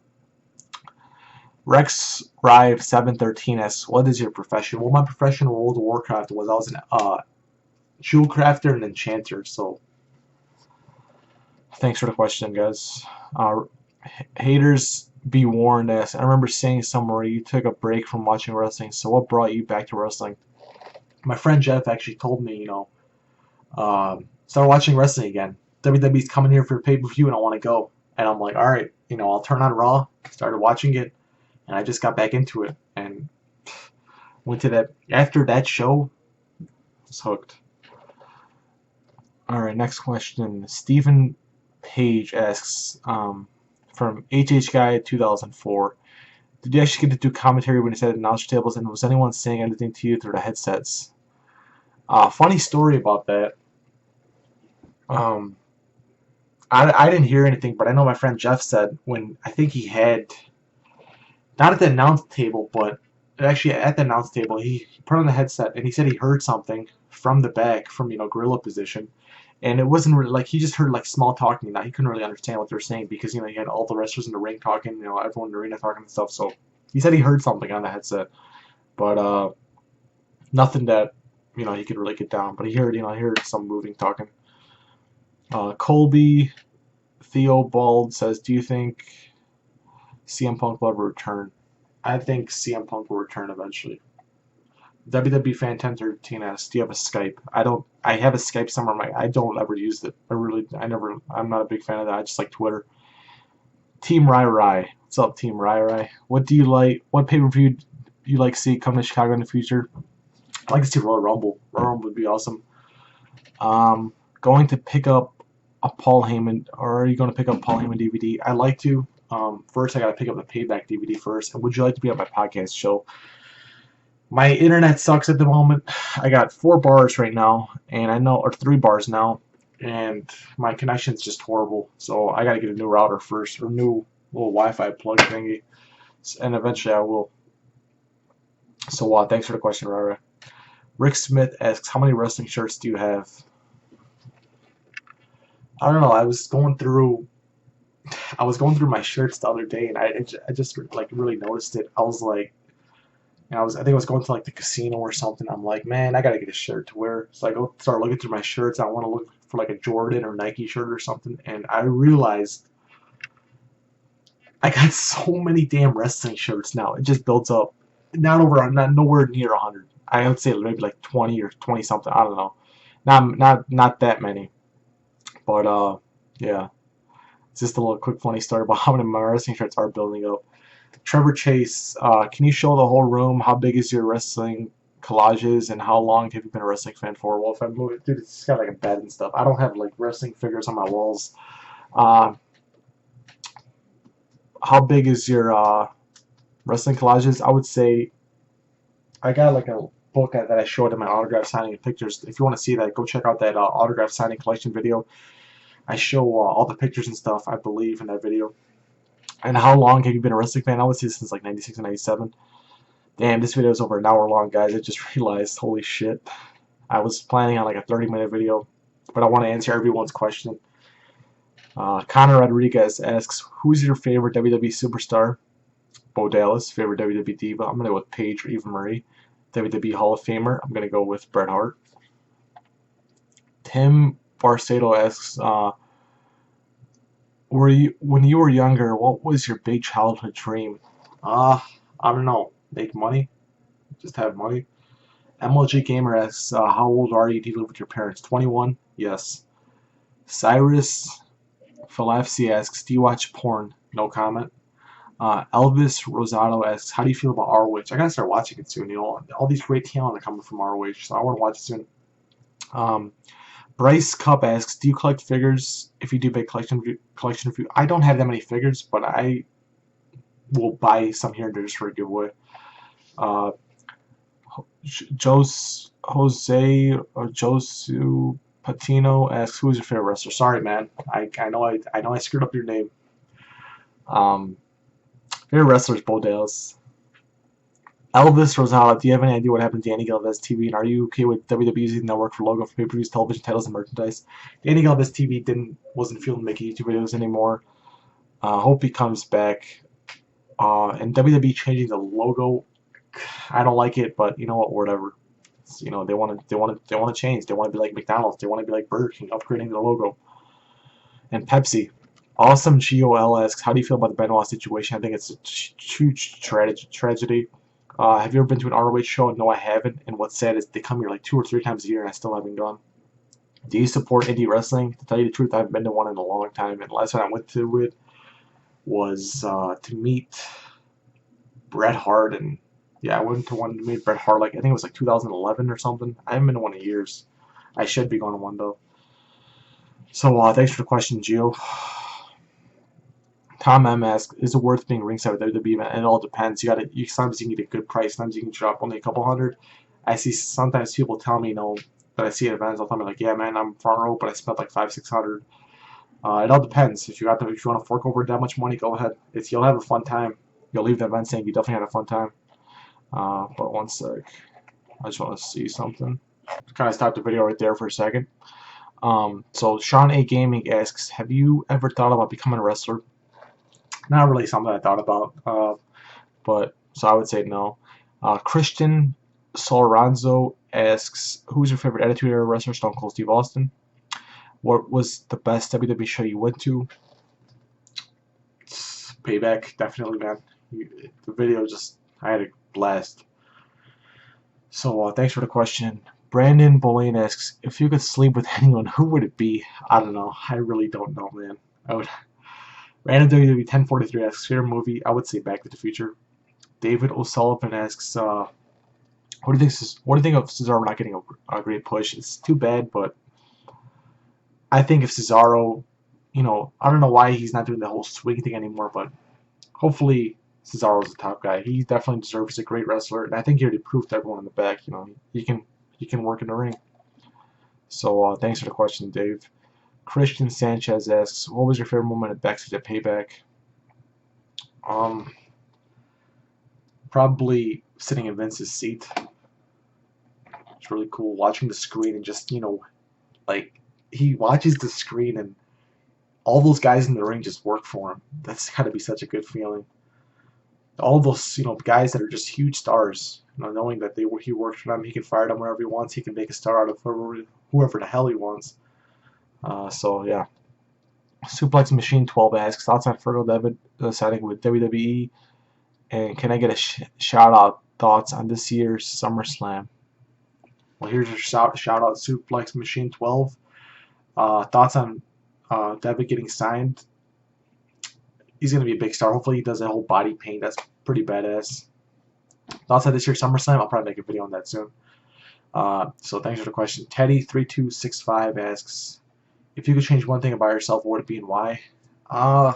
Rex Rive 713 asks, what is your profession? Well, my profession in World of Warcraft was I was an jewel crafter and enchanter. So, thanks for the question, guys. Haters be warned asks, I remember saying somewhere you took a break from watching wrestling. So, what brought you back to wrestling? My friend Jeff actually told me, start watching wrestling again. WWE's coming here for a pay-per-view and I want to go. And I'm like, all right, I'll turn on Raw. Started watching it, and I just got back into it and went to that. After that show, I was hooked. All right, next question. Stephen Page asks, from HH Guy 2004. Did you actually get to do commentary when you said announce tables, and was anyone saying anything to you through the headsets? Funny story about that. I didn't hear anything, but I know my friend Jeff said when I think he had, not at the announce table, but actually at the announce table, he put on the headset and he said he heard something from the back, from gorilla position, and it wasn't really like he just heard like small talking. Now he couldn't really understand what they were saying because he had all the wrestlers in the ring talking, everyone in the arena talking and stuff. So he said he heard something on the headset, but nothing that he could really get down. But he heard some moving talking. Colby Theobald says, do you think CM Punk will ever return? I think CM Punk will return eventually. WWE Fan 1013 asks, do you have a Skype? I have a Skype somewhere. I don't ever use it. I'm not a big fan of that. I just like Twitter. Team Rai Rai. What's up, Team Rai Rai? What do you like? What pay-per-view do you like to see come to Chicago in the future? I'd like to see Royal Rumble. Royal Rumble would be awesome. going to pick up a Paul Heyman, or are you going to pick up Paul Heyman DVD? I'd like to. First, I got to pick up the Payback DVD first. And would you like to be on my podcast show? My internet sucks at the moment. I got 4 bars right now, and I know, or 3 bars now, and my connection's just horrible. So I got to get a new router first, or new little Wi-Fi plug thingy, and eventually I will. So thanks for the question, Rara. Rick Smith asks, how many wrestling shirts do you have? I don't know. I was going through my shirts the other day, and I just like really noticed it. I was like, and I think I was going to like the casino or something. I'm like, man, I gotta get a shirt to wear. So I go start looking through my shirts. I want to look for like a Jordan or Nike shirt or something, and I realized I got so many damn wrestling shirts now. It just builds up. Not nowhere near 100. I would say maybe like 20 or 20 something. I don't know. Not that many. But yeah. It's just a little quick funny story about how many my wrestling shirts are building up. Trevor Chase, can you show the whole room? How big is your wrestling collages, and how long have you been a wrestling fan for? Well, if I move it, dude, it's got like a bed and stuff. I don't have like wrestling figures on my walls. How big is your wrestling collages? I would say I got like a book that I showed in my autograph signing and pictures. If you want to see that, go check out that autograph signing collection video. I show all the pictures and stuff, I believe, in that video. And how long have you been a wrestling fan? I would say since like 96 and 97. Damn, this video is over an hour long, guys. I just realized, holy shit. I was planning on like a 30-minute video, but I want to answer everyone's question. Connor Rodriguez asks, who's your favorite WWE superstar? Bo Dallas. Favorite WWE diva? I'm going to go with Paige or Eva Marie. WWE Hall of Famer? I'm going to go with Bret Hart. Tim Barcedo asks, when you were younger, what was your big childhood dream? I don't know. Make money? Just have money? MLG Gamer asks, how old are you? Do you live with your parents? 21? Yes. Cyrus Falafsi asks, do you watch porn? No comment. Elvis Rosado asks, how do you feel about ROH? I gotta start watching it soon. You know, all these great talent are coming from ROH, so I want to watch it soon. Bryce Cup asks, do you collect figures? If you do, big collection review. I don't have that many figures, but I will buy some here and there just for a giveaway. Josu Patino asks, who's your favorite wrestler? Sorry, man. I know I screwed up your name. Favorite wrestler is Bo Dallas. Elvis Rosales, do you have any idea what happened to Danny Galvez TV, and are you okay with WWE using the network for logo for pay-per-views, television titles, and merchandise? Danny Galvez TV wasn't feeling making YouTube videos anymore. Hope he comes back. And WWE changing the logo, I don't like it, but you know what? Whatever. You know, they want to change. They want to be like McDonald's. They want to be like Burger King, upgrading their logo. And Pepsi. Awesome GOL asks, how do you feel about the Benoit situation? I think it's a huge tragedy. Have you ever been to an ROH show? No, I haven't. And what's sad is they come here like 2 or 3 times a year, and I still haven't gone. Do you support indie wrestling? To tell you the truth, I haven't been to one in a long time. And the last one I went to it was to meet Bret Hart. And yeah, I went to one to meet Bret Hart. Like I think it was like 2011 or something. I haven't been to one in years. I should be going to one though. So thanks for the question, Gio. Tom M asks, is it worth being ringside with WWE event? And it all depends. Sometimes you can get a good price, sometimes you can drop only a couple hundred. I see sometimes people tell me, that I see at events, they'll tell me like, yeah, man, I'm front row, but I spent like $500-600. It all depends. If you want to fork over that much money, go ahead. You'll have a fun time. You'll leave the event saying you definitely had a fun time. But one sec, I just want to see something. Kind of stop the video right there for a second. So Sean A Gaming asks, have you ever thought about becoming a wrestler? Not really something I thought about, but so I would say no. Christian Soloranzo asks, who's your favorite Attitude Era wrestler? Stone Cold Steve Austin. What was the best WWE show you went to? Payback, definitely, man. The video I had a blast. So thanks for the question. Brandon Boleyn asks, if you could sleep with anyone, who would it be? I don't know. I really don't know, man. Random WWE 1043 asks, favorite movie? I would say Back to the Future. David O'Sullivan asks, what do you think of Cesaro not getting a great push? It's too bad, but I think if Cesaro, I don't know why he's not doing the whole swing thing anymore, but hopefully Cesaro's the top guy. He definitely deserves. He's a great wrestler, and I think he already proved to everyone in the back, he can work in the ring. So thanks for the question, Dave. Christian Sanchez asks, "What was your favorite moment at Backstage at Payback?" Um, Probably sitting in Vince's seat. It's really cool watching the screen and just like he watches the screen and all those guys in the ring just work for him. That's got to be such a good feeling. All those guys that are just huge stars, knowing that he works for them, he can fire them wherever he wants, he can make a star out of whoever the hell he wants. So yeah. Suplex Machine 12 asks, thoughts on Fergal David signing with WWE, and can I get a shout out thoughts on this year's SummerSlam? Well, here's your shout out, Suplex Machine 12. Thoughts on David getting signed? He's gonna be a big star. Hopefully, he does a whole body paint. That's pretty badass. Thoughts on this year's SummerSlam? I'll probably make a video on that soon. So thanks for the question. Teddy3265 asks, if you could change one thing about yourself, what would it be and why? I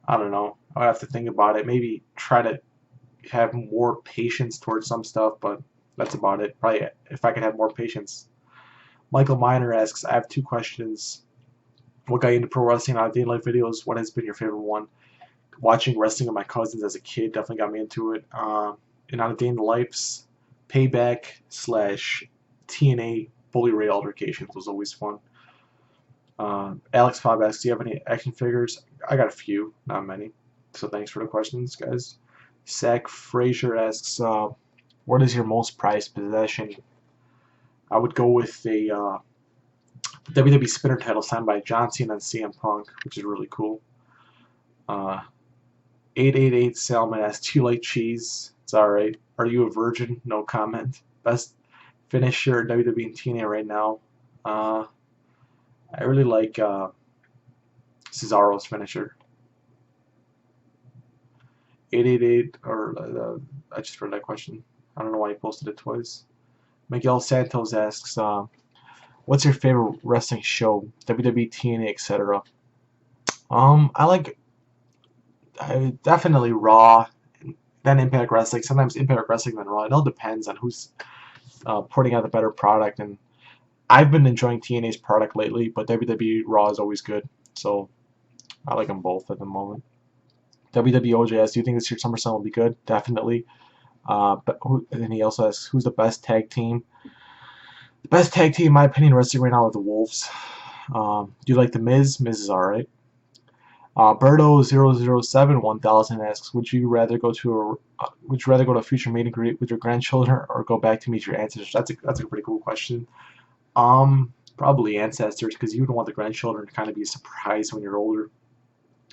don't know. I would have to think about it. Maybe try to have more patience towards some stuff, but that's about it. Probably if I could have more patience. Michael Miner asks, I have two questions. What got you into pro wrestling? On day in life videos, what has been your favorite one? Watching wrestling with my cousins as a kid definitely got me into it. And on a day in the lives, Payback / TNA Bully Ray altercations was always fun. Alex Pop asks, do you have any action figures? I got a few, not many. So thanks for the questions, guys. Zach Frazier asks, what is your most prized possession? I would go with a WWE Spinner title signed by John Cena and CM Punk, which is really cool. 888 Salmon asks, do you like cheese? It's alright. Are you a virgin? No comment. Best finisher WWE and TNA right now. I really like Cesaro's finisher. 888, or I just read that question. I don't know why he posted it twice. Miguel Santos asks, what's your favorite wrestling show? WWE, TNA, etc. I definitely Raw, then Impact Wrestling. Sometimes Impact Wrestling, then Raw. It all depends on who's putting out the better product. And I've been enjoying TNA's product lately, but WWE Raw is always good. So I like them both at the moment. WWOJS, do you think this year's SummerSlam will be good? Definitely. And he also asks, who's the best tag team? The best tag team, in my opinion, wrestling right now are the Wolves. Do you like the Miz? Miz is alright. Berto007 1000 asks, would you rather go to a future meet and greet with your grandchildren or go back to meet your ancestors? That's a pretty cool question. Probably ancestors, because you don't want the grandchildren to kind of be surprised when you're older.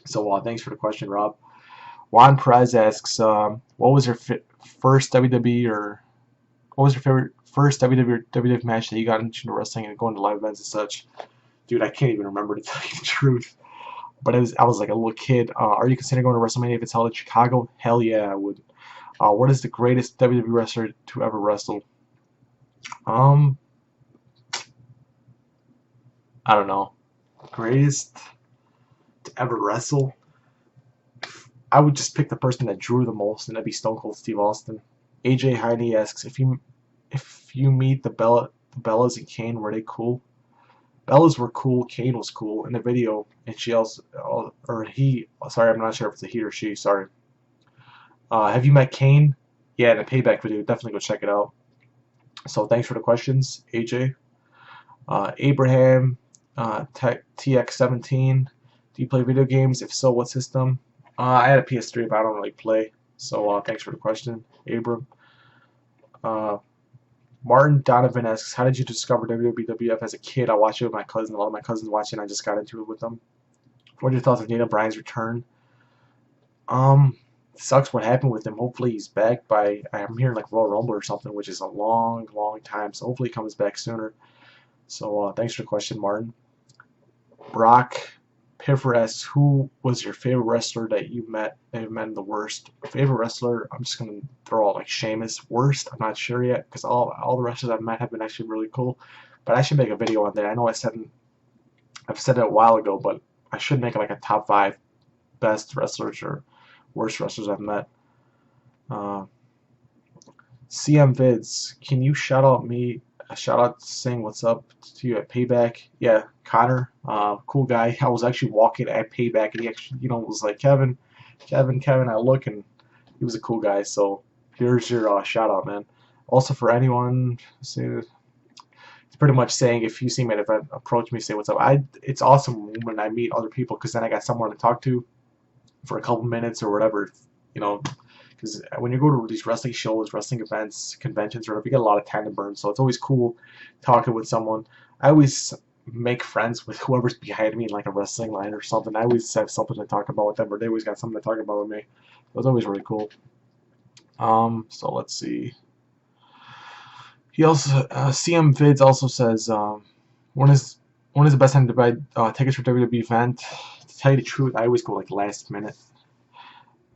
So thanks for the question, Rob. Juan Perez asks, what was your first WWE or what was your favorite first WWE or WWF match that you got into wrestling and going to live events and such? Dude, I can't even remember, to tell you the truth. But I was like a little kid. Are you considering going to WrestleMania if it's held in Chicago? Hell yeah, I would. What is the greatest WWE wrestler to ever wrestle? I don't know. Greatest to ever wrestle? I would just pick the person that drew the most, and that'd be Stone Cold Steve Austin. AJ Heine asks, if you meet the Bellas and Kane, were they cool? Bellas were cool, Kane was cool in the video, and she also, or he, sorry, I'm not sure if it's a he or she, sorry. Have you met Kane? Yeah, in the Payback video, definitely go check it out. So thanks for the questions, AJ. Abraham, TX17, do you play video games? If so, what system? I had a PS3, but I don't really play. So thanks for the question, Abram. Martin Donovan asks, how did you discover WWF as a kid? I watched it with my cousin. A lot of my cousins watched it, and I just got into it with them. What are your thoughts on Daniel Bryan's return? Sucks what happened with him. Hopefully he's back by, I'm hearing like Royal Rumble or something, which is a long, long time. So hopefully he comes back sooner. So thanks for the question, Martin. Brock Piver asks, who was your favorite wrestler that you've met the worst? Favorite wrestler, I'm just gonna throw out like Sheamus. Worst, I'm not sure yet, because all the wrestlers I've met have been actually really cool. But I should make a video on that. I know I've said it a while ago, but I should make like a top 5 best wrestlers or worst wrestlers I've met. CM Vids, can you shout out me? A shout out saying what's up to you at Payback. Yeah, Connor, cool guy. I was actually walking at Payback, and he actually, was like, Kevin. I look, and he was a cool guy. So here's your shout out, man. Also for anyone, it's pretty much saying if you see me at an event, approach me, say what's up. It's awesome when I meet other people, because then I got someone to talk to for a couple minutes or whatever, because when you go to these wrestling shows, wrestling events, conventions, or whatever, you get a lot of time to burn. So it's always cool talking with someone. I always make friends with whoever's behind me in like a wrestling line or something. I always have something to talk about with them, or they always got something to talk about with me. It was always really cool. So let's see. He also CM Vids also says, when is the best time to buy tickets for WWE event? To tell you the truth, I always go like last minute.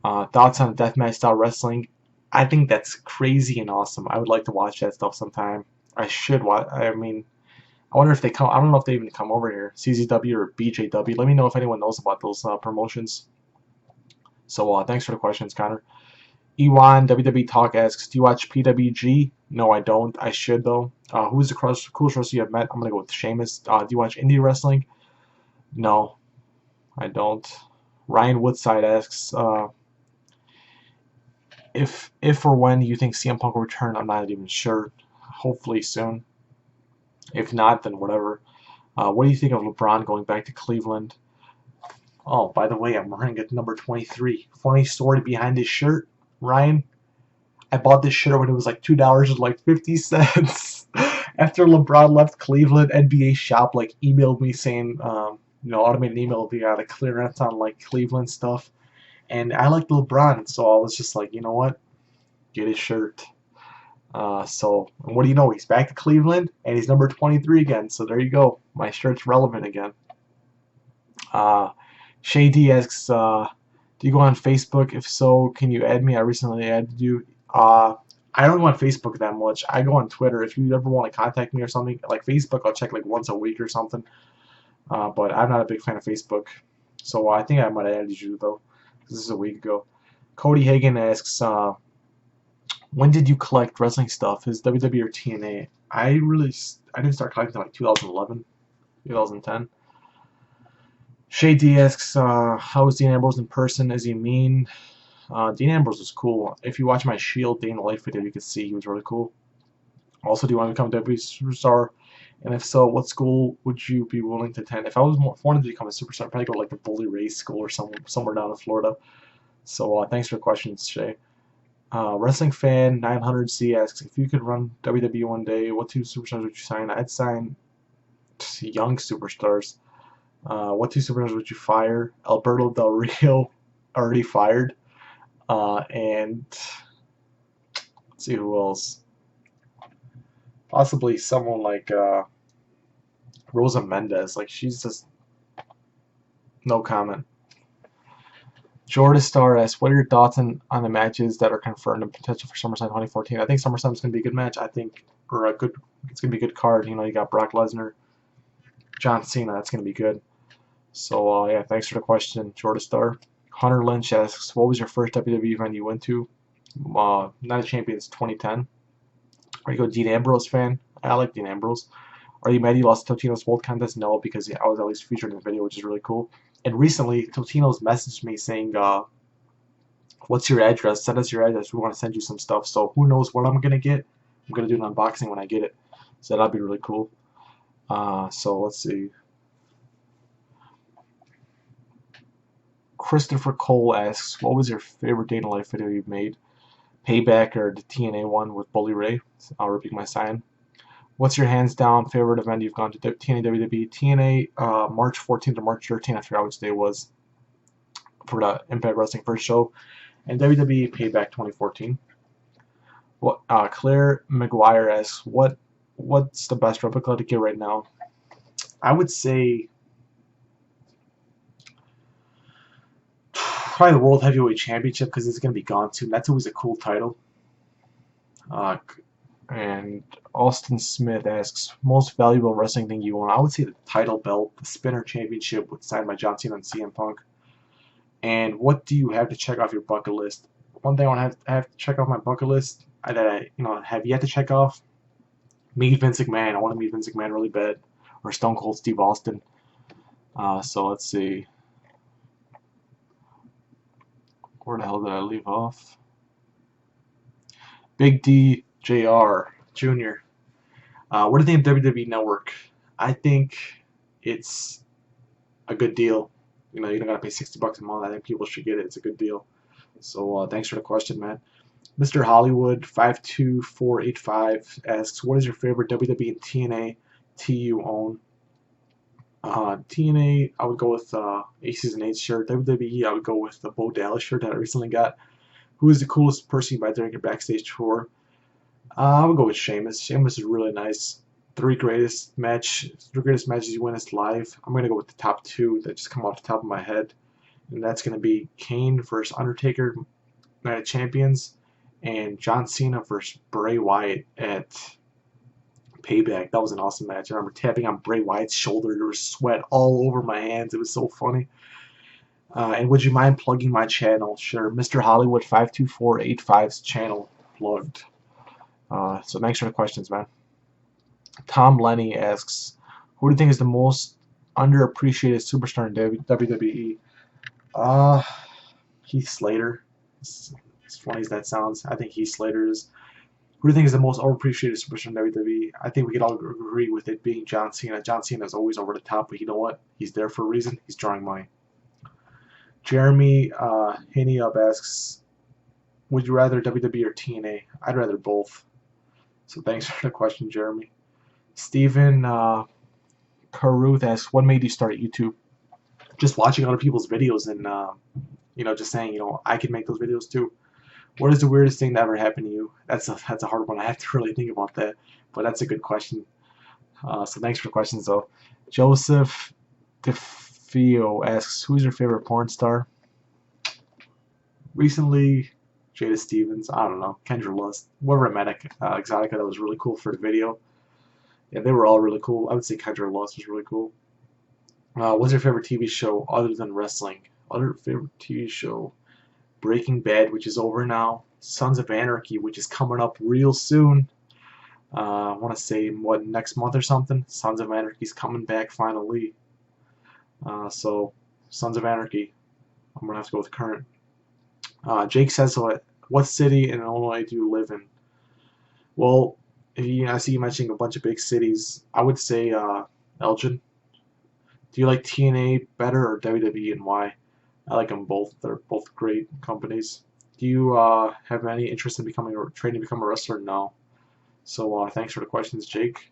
Thoughts on deathmatch style wrestling? I think that's crazy and awesome. I would like to watch that stuff sometime. I should watch. I mean, I wonder if they come. I don't know if they even come over here. CZW or BJW. Let me know if anyone knows about those promotions. So thanks for the questions, Connor. Ewan WWE Talk asks, do you watch PWG? No, I don't. I should though. Who's the coolest wrestler you have met? I'm gonna go with Sheamus. Do you watch indie wrestling? No, I don't. Ryan Woodside asks, if or when you think CM Punk will return, I'm not even sure. Hopefully soon. If not, then whatever. What do you think of LeBron going back to Cleveland? Oh, by the way, I'm wearing it number 23. Funny story behind this shirt, Ryan. I bought this shirt when it was like $2 and like 50 cents. After LeBron left Cleveland, NBA Shop like emailed me saying, automated email via the clearance on like Cleveland stuff. And I like LeBron, so I was just like, you know what? Get his shirt. So what do you know? He's back to Cleveland, and he's number 23 again. So there you go. My shirt's relevant again. Shay D asks, do you go on Facebook? If so, can you add me? I recently added you. I don't go on Facebook that much. I go on Twitter. If you ever want to contact me or something, like Facebook, I'll check like once a week or something. But I'm not a big fan of Facebook. So I think I might have added you, though. This is a week ago. Cody Hagan asks, when did you collect wrestling stuff? Is WWE or TNA? I didn't start collecting like 2011, 2010. Shay D asks, how is Dean Ambrose in person? Is he mean? Dean Ambrose is cool. If you watch my Shield Day in the Life video, you can see he was really cool. Also, do you want to become a WWE superstar? And if so, what school would you be willing to attend? If I wanted to become a superstar, I'd probably go to like the Bully Ray School or somewhere down in Florida. So thanks for the questions, Shay. Wrestling fan 900C asks, if you could run WWE one day, what 2 superstars would you sign? I'd sign young superstars. What 2 superstars would you fire? Alberto Del Rio, already fired. And let's see who else. Possibly someone like Rosa Mendez. Like, she's just no comment. Jordan Star asks, what are your thoughts on the matches that are confirmed and potential for SummerSlam 2014? I think SummerSlam's going to be a good match. It's going to be a good card. You got Brock Lesnar, John Cena. That's going to be good. So, yeah, thanks for the question, Jordan Star. Hunter Lynch asks, what was your first WWE event you went to? Not a Champion, it's 2010. Are you a Dean Ambrose fan? I like Dean Ambrose. Are you mad you lost Totino's World Contest? No, because I was at least featured in the video, which is really cool. And recently, Totino's messaged me saying, what's your address? Send us your address. We want to send you some stuff. So who knows what I'm going to get. I'm going to do an unboxing when I get it. So that'll be really cool. So let's see. Christopher Cole asks, what was your favorite day in life video you've made? Payback or the TNA one with Bully Ray? I'll repeat my sign. What's your hands down favorite event you've gone to? TNA WWE. TNA March 14th to March 13th, I forgot which day it was, for the Impact Wrestling first show. And WWE Payback 2014. Claire McGuire asks, what's the best replica to get right now? I would say probably the World Heavyweight Championship because it's going to be gone soon. That's always a cool title. And Austin Smith asks, most valuable wrestling thing you own? I would say the title belt, the Spinner Championship, signed by John Cena and CM Punk. And what do you have to check off your bucket list? One thing I have to check off my bucket list that I have yet to check off. Meet Vince McMahon. I want to meet Vince McMahon really bad, or Stone Cold Steve Austin. So let's see. Where the hell did I leave off? Big D JR Jr. What do you think of WWE Network? I think it's a good deal. You don't gotta pay $60 a month. I think people should get it. It's a good deal. So thanks for the question, man. Mr. Hollywood 52485 asks, what is your favorite WWE and TNA tee you own? TNA, I would go with Aces and Eights shirt. WWE, I would go with the Bo Dallas shirt that I recently got. Who is the coolest person you met during your backstage tour? I would go with Sheamus. Sheamus is really nice. Three greatest matches you witnessed live. I'm gonna go with the top two that just come off the top of my head, and that's gonna be Kane versus Undertaker, Night of Champions, and John Cena versus Bray Wyatt at Payback. That was an awesome match. I remember tapping on Bray Wyatt's shoulder. There was sweat all over my hands. It was so funny. And would you mind plugging my channel? Sure. Mr. Hollywood 52485's channel plugged. So thanks for the questions, man. Tom Lenny asks, who do you think is the most underappreciated superstar in WWE? Heath Slater. As funny as that sounds, I think Heath Slater is. Who do you think is the most overappreciated superstar in WWE? I think we could all agree with it being John Cena. John Cena is always over the top, but you know what? He's there for a reason. He's drawing money. Jeremy Haney-up asks, would you rather WWE or TNA? I'd rather both. So thanks for the question, Jeremy. Steven Caruth asks, what made you start YouTube? Just watching other people's videos and just saying, I can make those videos too. What is the weirdest thing that ever happened to you? That's a hard one. I have to really think about that, but that's a good question. So thanks for the questions, though. Joseph DeFeo asks, who's your favorite porn star? Recently, Jada Stevens. I don't know. Kendra Lust. Whoever I met at Exotica that was really cool for the video. Yeah, they were all really cool. I would say Kendra Lust was really cool. What's your favorite TV show other than wrestling? Other favorite TV show? Breaking Bad, which is over now. Sons of Anarchy, which is coming up real soon. I want to say, next month or something? Sons of Anarchy's coming back finally. So, Sons of Anarchy. I'm going to have to go with current. Jake says, what city in Illinois do you live in? Well, I see you mentioning a bunch of big cities. I would say Elgin. Do you like TNA better or WWE, and why? I like them both. They're both great companies. Do you have any interest in training to become a wrestler? No. So thanks for the questions, Jake.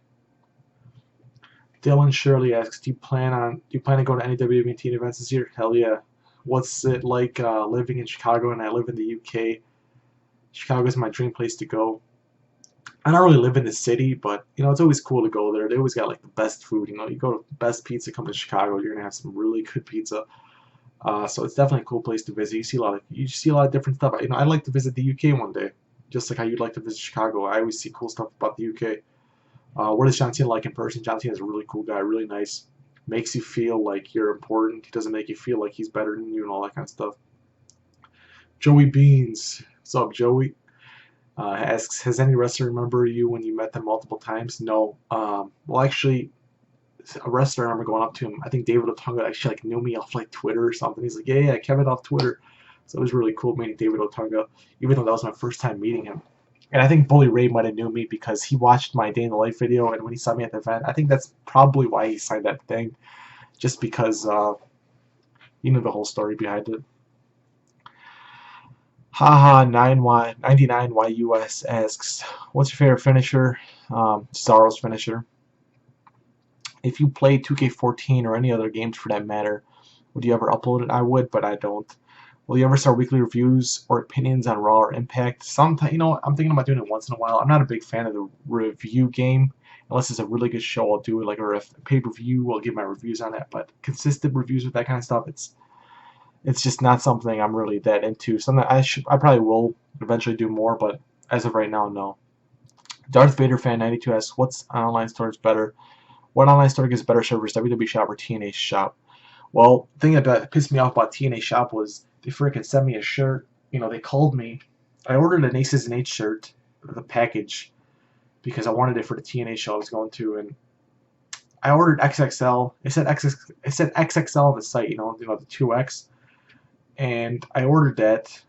Dylan Shirley asks, do you plan to go to any WWE teen events this year? Hell yeah. What's it like living in Chicago, and I live in the UK? Chicago is my dream place to go. I don't really live in the city, but it's always cool to go there. They always got like the best food. You go to Best Pizza, come to Chicago, you're gonna have some really good pizza. So it's definitely a cool place to visit. You see a lot of different stuff. I'd like to visit the UK one day, just like how you'd like to visit Chicago. I always see cool stuff about the UK. What is John Cena like in person? John Cena is a really cool guy, really nice. Makes you feel like you're important. He doesn't make you feel like he's better than you and all that kind of stuff. Joey Beans, what's up, Joey? Asks, has any wrestler remember you when you met them multiple times? No. Well, actually, a wrestler I remember going up to him. I think David Otunga actually knew me off Twitter or something. He's like, yeah, Kevin off Twitter. So it was really cool meeting David Otunga, even though that was my first time meeting him. And I think Bully Ray might have knew me because he watched my Day in the Life video, and when he saw me at the event, I think that's probably why he signed that thing, just because he knew the whole story behind it. Haha 99YUS asks, what's your favorite finisher? Cesaro's finisher. If you play 2K14 or any other games for that matter, would you ever upload it? I would, but I don't. Will you ever start weekly reviews or opinions on Raw or Impact? Sometimes, I'm thinking about doing it once in a while. I'm not a big fan of the review game. Unless it's a really good show, I'll do it. Or a pay-per-view, I'll give my reviews on it. But consistent reviews with that kind of stuff, it's it's just not something I'm really that into. Something I probably will eventually do more, but as of right now, no. Darth Vader fan 92 asks, "What's online storage better? What online store gives better service, WWE Shop or TNA Shop?" Well, the thing that pissed me off about TNA Shop was they freaking sent me a shirt. You know, they called me. I ordered an Aces and Eights shirt, the package, because I wanted it for the TNA show I was going to, and I ordered XXL. It said XXL on the site, you know, the 2X, and I ordered that,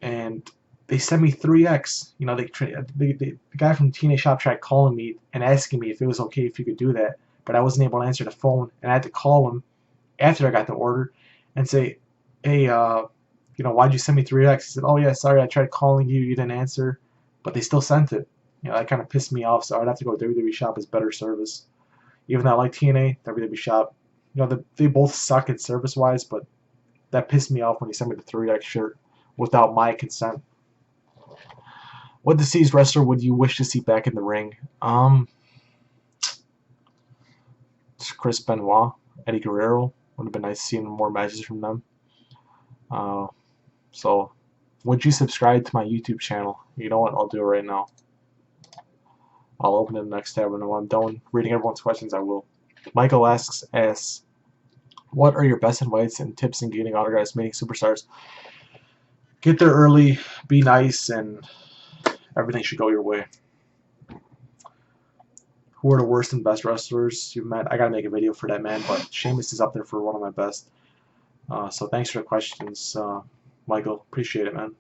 and they sent me 3X. You know, the guy from TNA Shop tried calling me and asking me if it was okay if you could do that, but I wasn't able to answer the phone, and I had to call him after I got the order and say, "Hey, you know, why'd you send me 3X?" He said, "Oh yeah, sorry, I tried calling you, you didn't answer," but they still sent it. You know, that kind of pissed me off. So I'd have to go with WWE Shop as better service. Even though I like TNA, WWE Shop, you know, they both suck in service wise, but that pissed me off when he sent me the 3X shirt without my consent. What deceased wrestler would you wish to see back in the ring? Chris Benoit, Eddie Guerrero. Would have been nice seeing more matches from them. So, would you subscribe to my YouTube channel? You know what? I'll do it right now. I'll open it the next tab, and when I'm done reading everyone's questions, I will. Michael asks, "What are your best advice and tips in getting autographs, meeting superstars?" Get there early, be nice, and everything should go your way. Who are the worst and best wrestlers you've met? I gotta make a video for that, man, but Sheamus is up there for one of my best. So thanks for the questions, Michael. Appreciate it, man.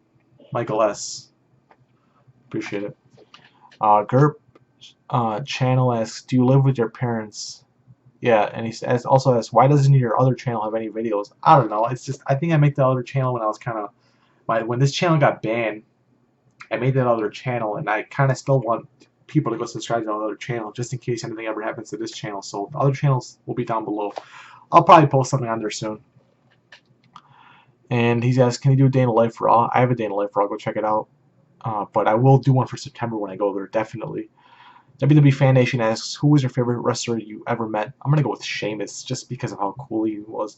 Michael S. Appreciate it. Gerp channel asks, "Do you live with your parents?" Yeah, and he also asks, "Why doesn't your other channel have any videos?" I don't know. It's just I think I made the other channel when I was kind of when this channel got banned. I made that other channel, and I kind of still want people to go subscribe to the other channel just in case anything ever happens to this channel. So the other channels will be down below. I'll probably post something on there soon. And he's asked, "Can you do a day in the life Raw?" I have a day in the life Raw. Go check it out. But I will do one for September when I go there, definitely. WWE Fan Nation asks, "Who was your favorite wrestler you ever met?" I'm gonna go with Sheamus just because of how cool he was.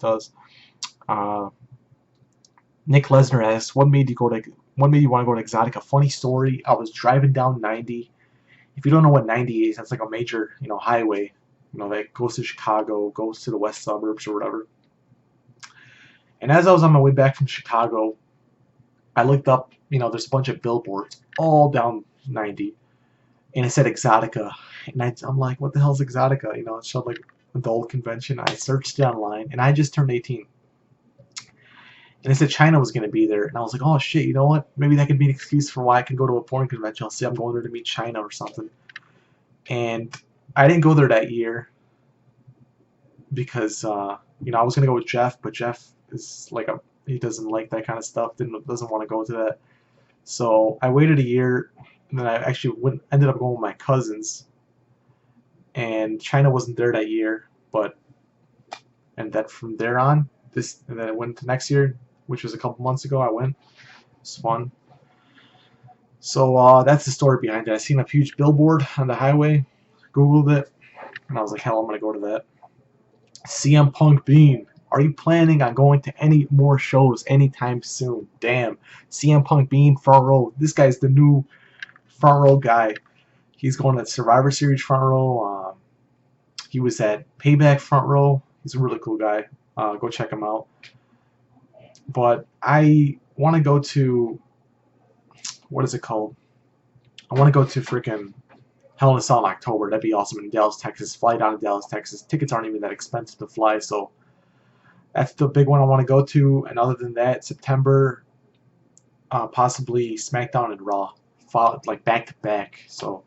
Nick Lesnar asks, What made you want to go to Exotica?" Funny story. I was driving down 90. If you don't know what 90 is, that's like a major, you know, highway, you know, that goes to Chicago, goes to the west suburbs or whatever. And as I was on my way back from Chicago, I looked up, you know, there's a bunch of billboards all down 90, and it said Exotica, and I'm like, what the hell is Exotica? You know, it showed like adult convention. I searched it online, and I just turned 18. And it said China was going to be there, and I was like, oh shit, you know what? Maybe that could be an excuse for why I can go to a porn convention. I'll say I'm going there to meet China or something. And I didn't go there that year because, you know, I was going to go with Jeff, but Jeff is like he doesn't like that kind of stuff, doesn't want to go to that. So I waited a year, and then I actually ended up going with my cousins. And China wasn't there that year, and then from there on, and then I went to next year, which was a couple months ago. I went. It's fun. So that's the story behind it. I seen a huge billboard on the highway, Googled it, and I was like, hell, I'm gonna go to that. CM Punk Bean, are you planning on going to any more shows anytime soon? Damn, CM Punk Bean front row. This guy's the new front row guy. He's going to Survivor Series front row. He was at Payback front row. He's a really cool guy. Go check him out. But I want to go to, what is it called? I want to go to freaking Hell in a Cell in October. That'd be awesome in Dallas, Texas. Fly down to Dallas, Texas. Tickets aren't even that expensive to fly, so that's the big one I want to go to. And other than that, September, possibly SmackDown and Raw, like back to back. So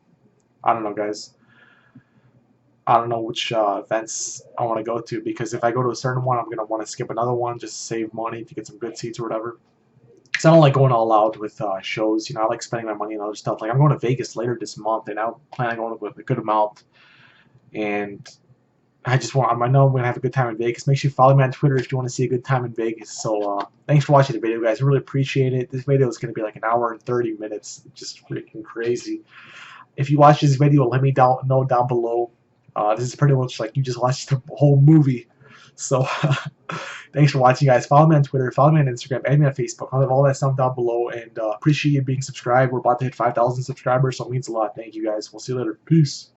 I don't know, guys. I don't know which events I want to go to, because if I go to a certain one, I'm going to want to skip another one just to save money to get some good seats or whatever. Because I don't like going all out with shows. You know, I like spending my money on other stuff. Like I'm going to Vegas later this month, and I plan on going with a good amount. And I know I'm going to have a good time in Vegas. Make sure you follow me on Twitter if you want to see a good time in Vegas. So thanks for watching the video, guys. I really appreciate it. This video is going to be like an hour and 30 minutes. Just freaking crazy. If you watch this video, let me know down below. This is pretty much like you just watched the whole movie. So thanks for watching, guys. Follow me on Twitter, follow me on Instagram, add me on Facebook. I'll have all that stuff down below, and appreciate you being subscribed. We're about to hit 5,000 subscribers, so it means a lot. Thank you, guys. We'll see you later. Peace.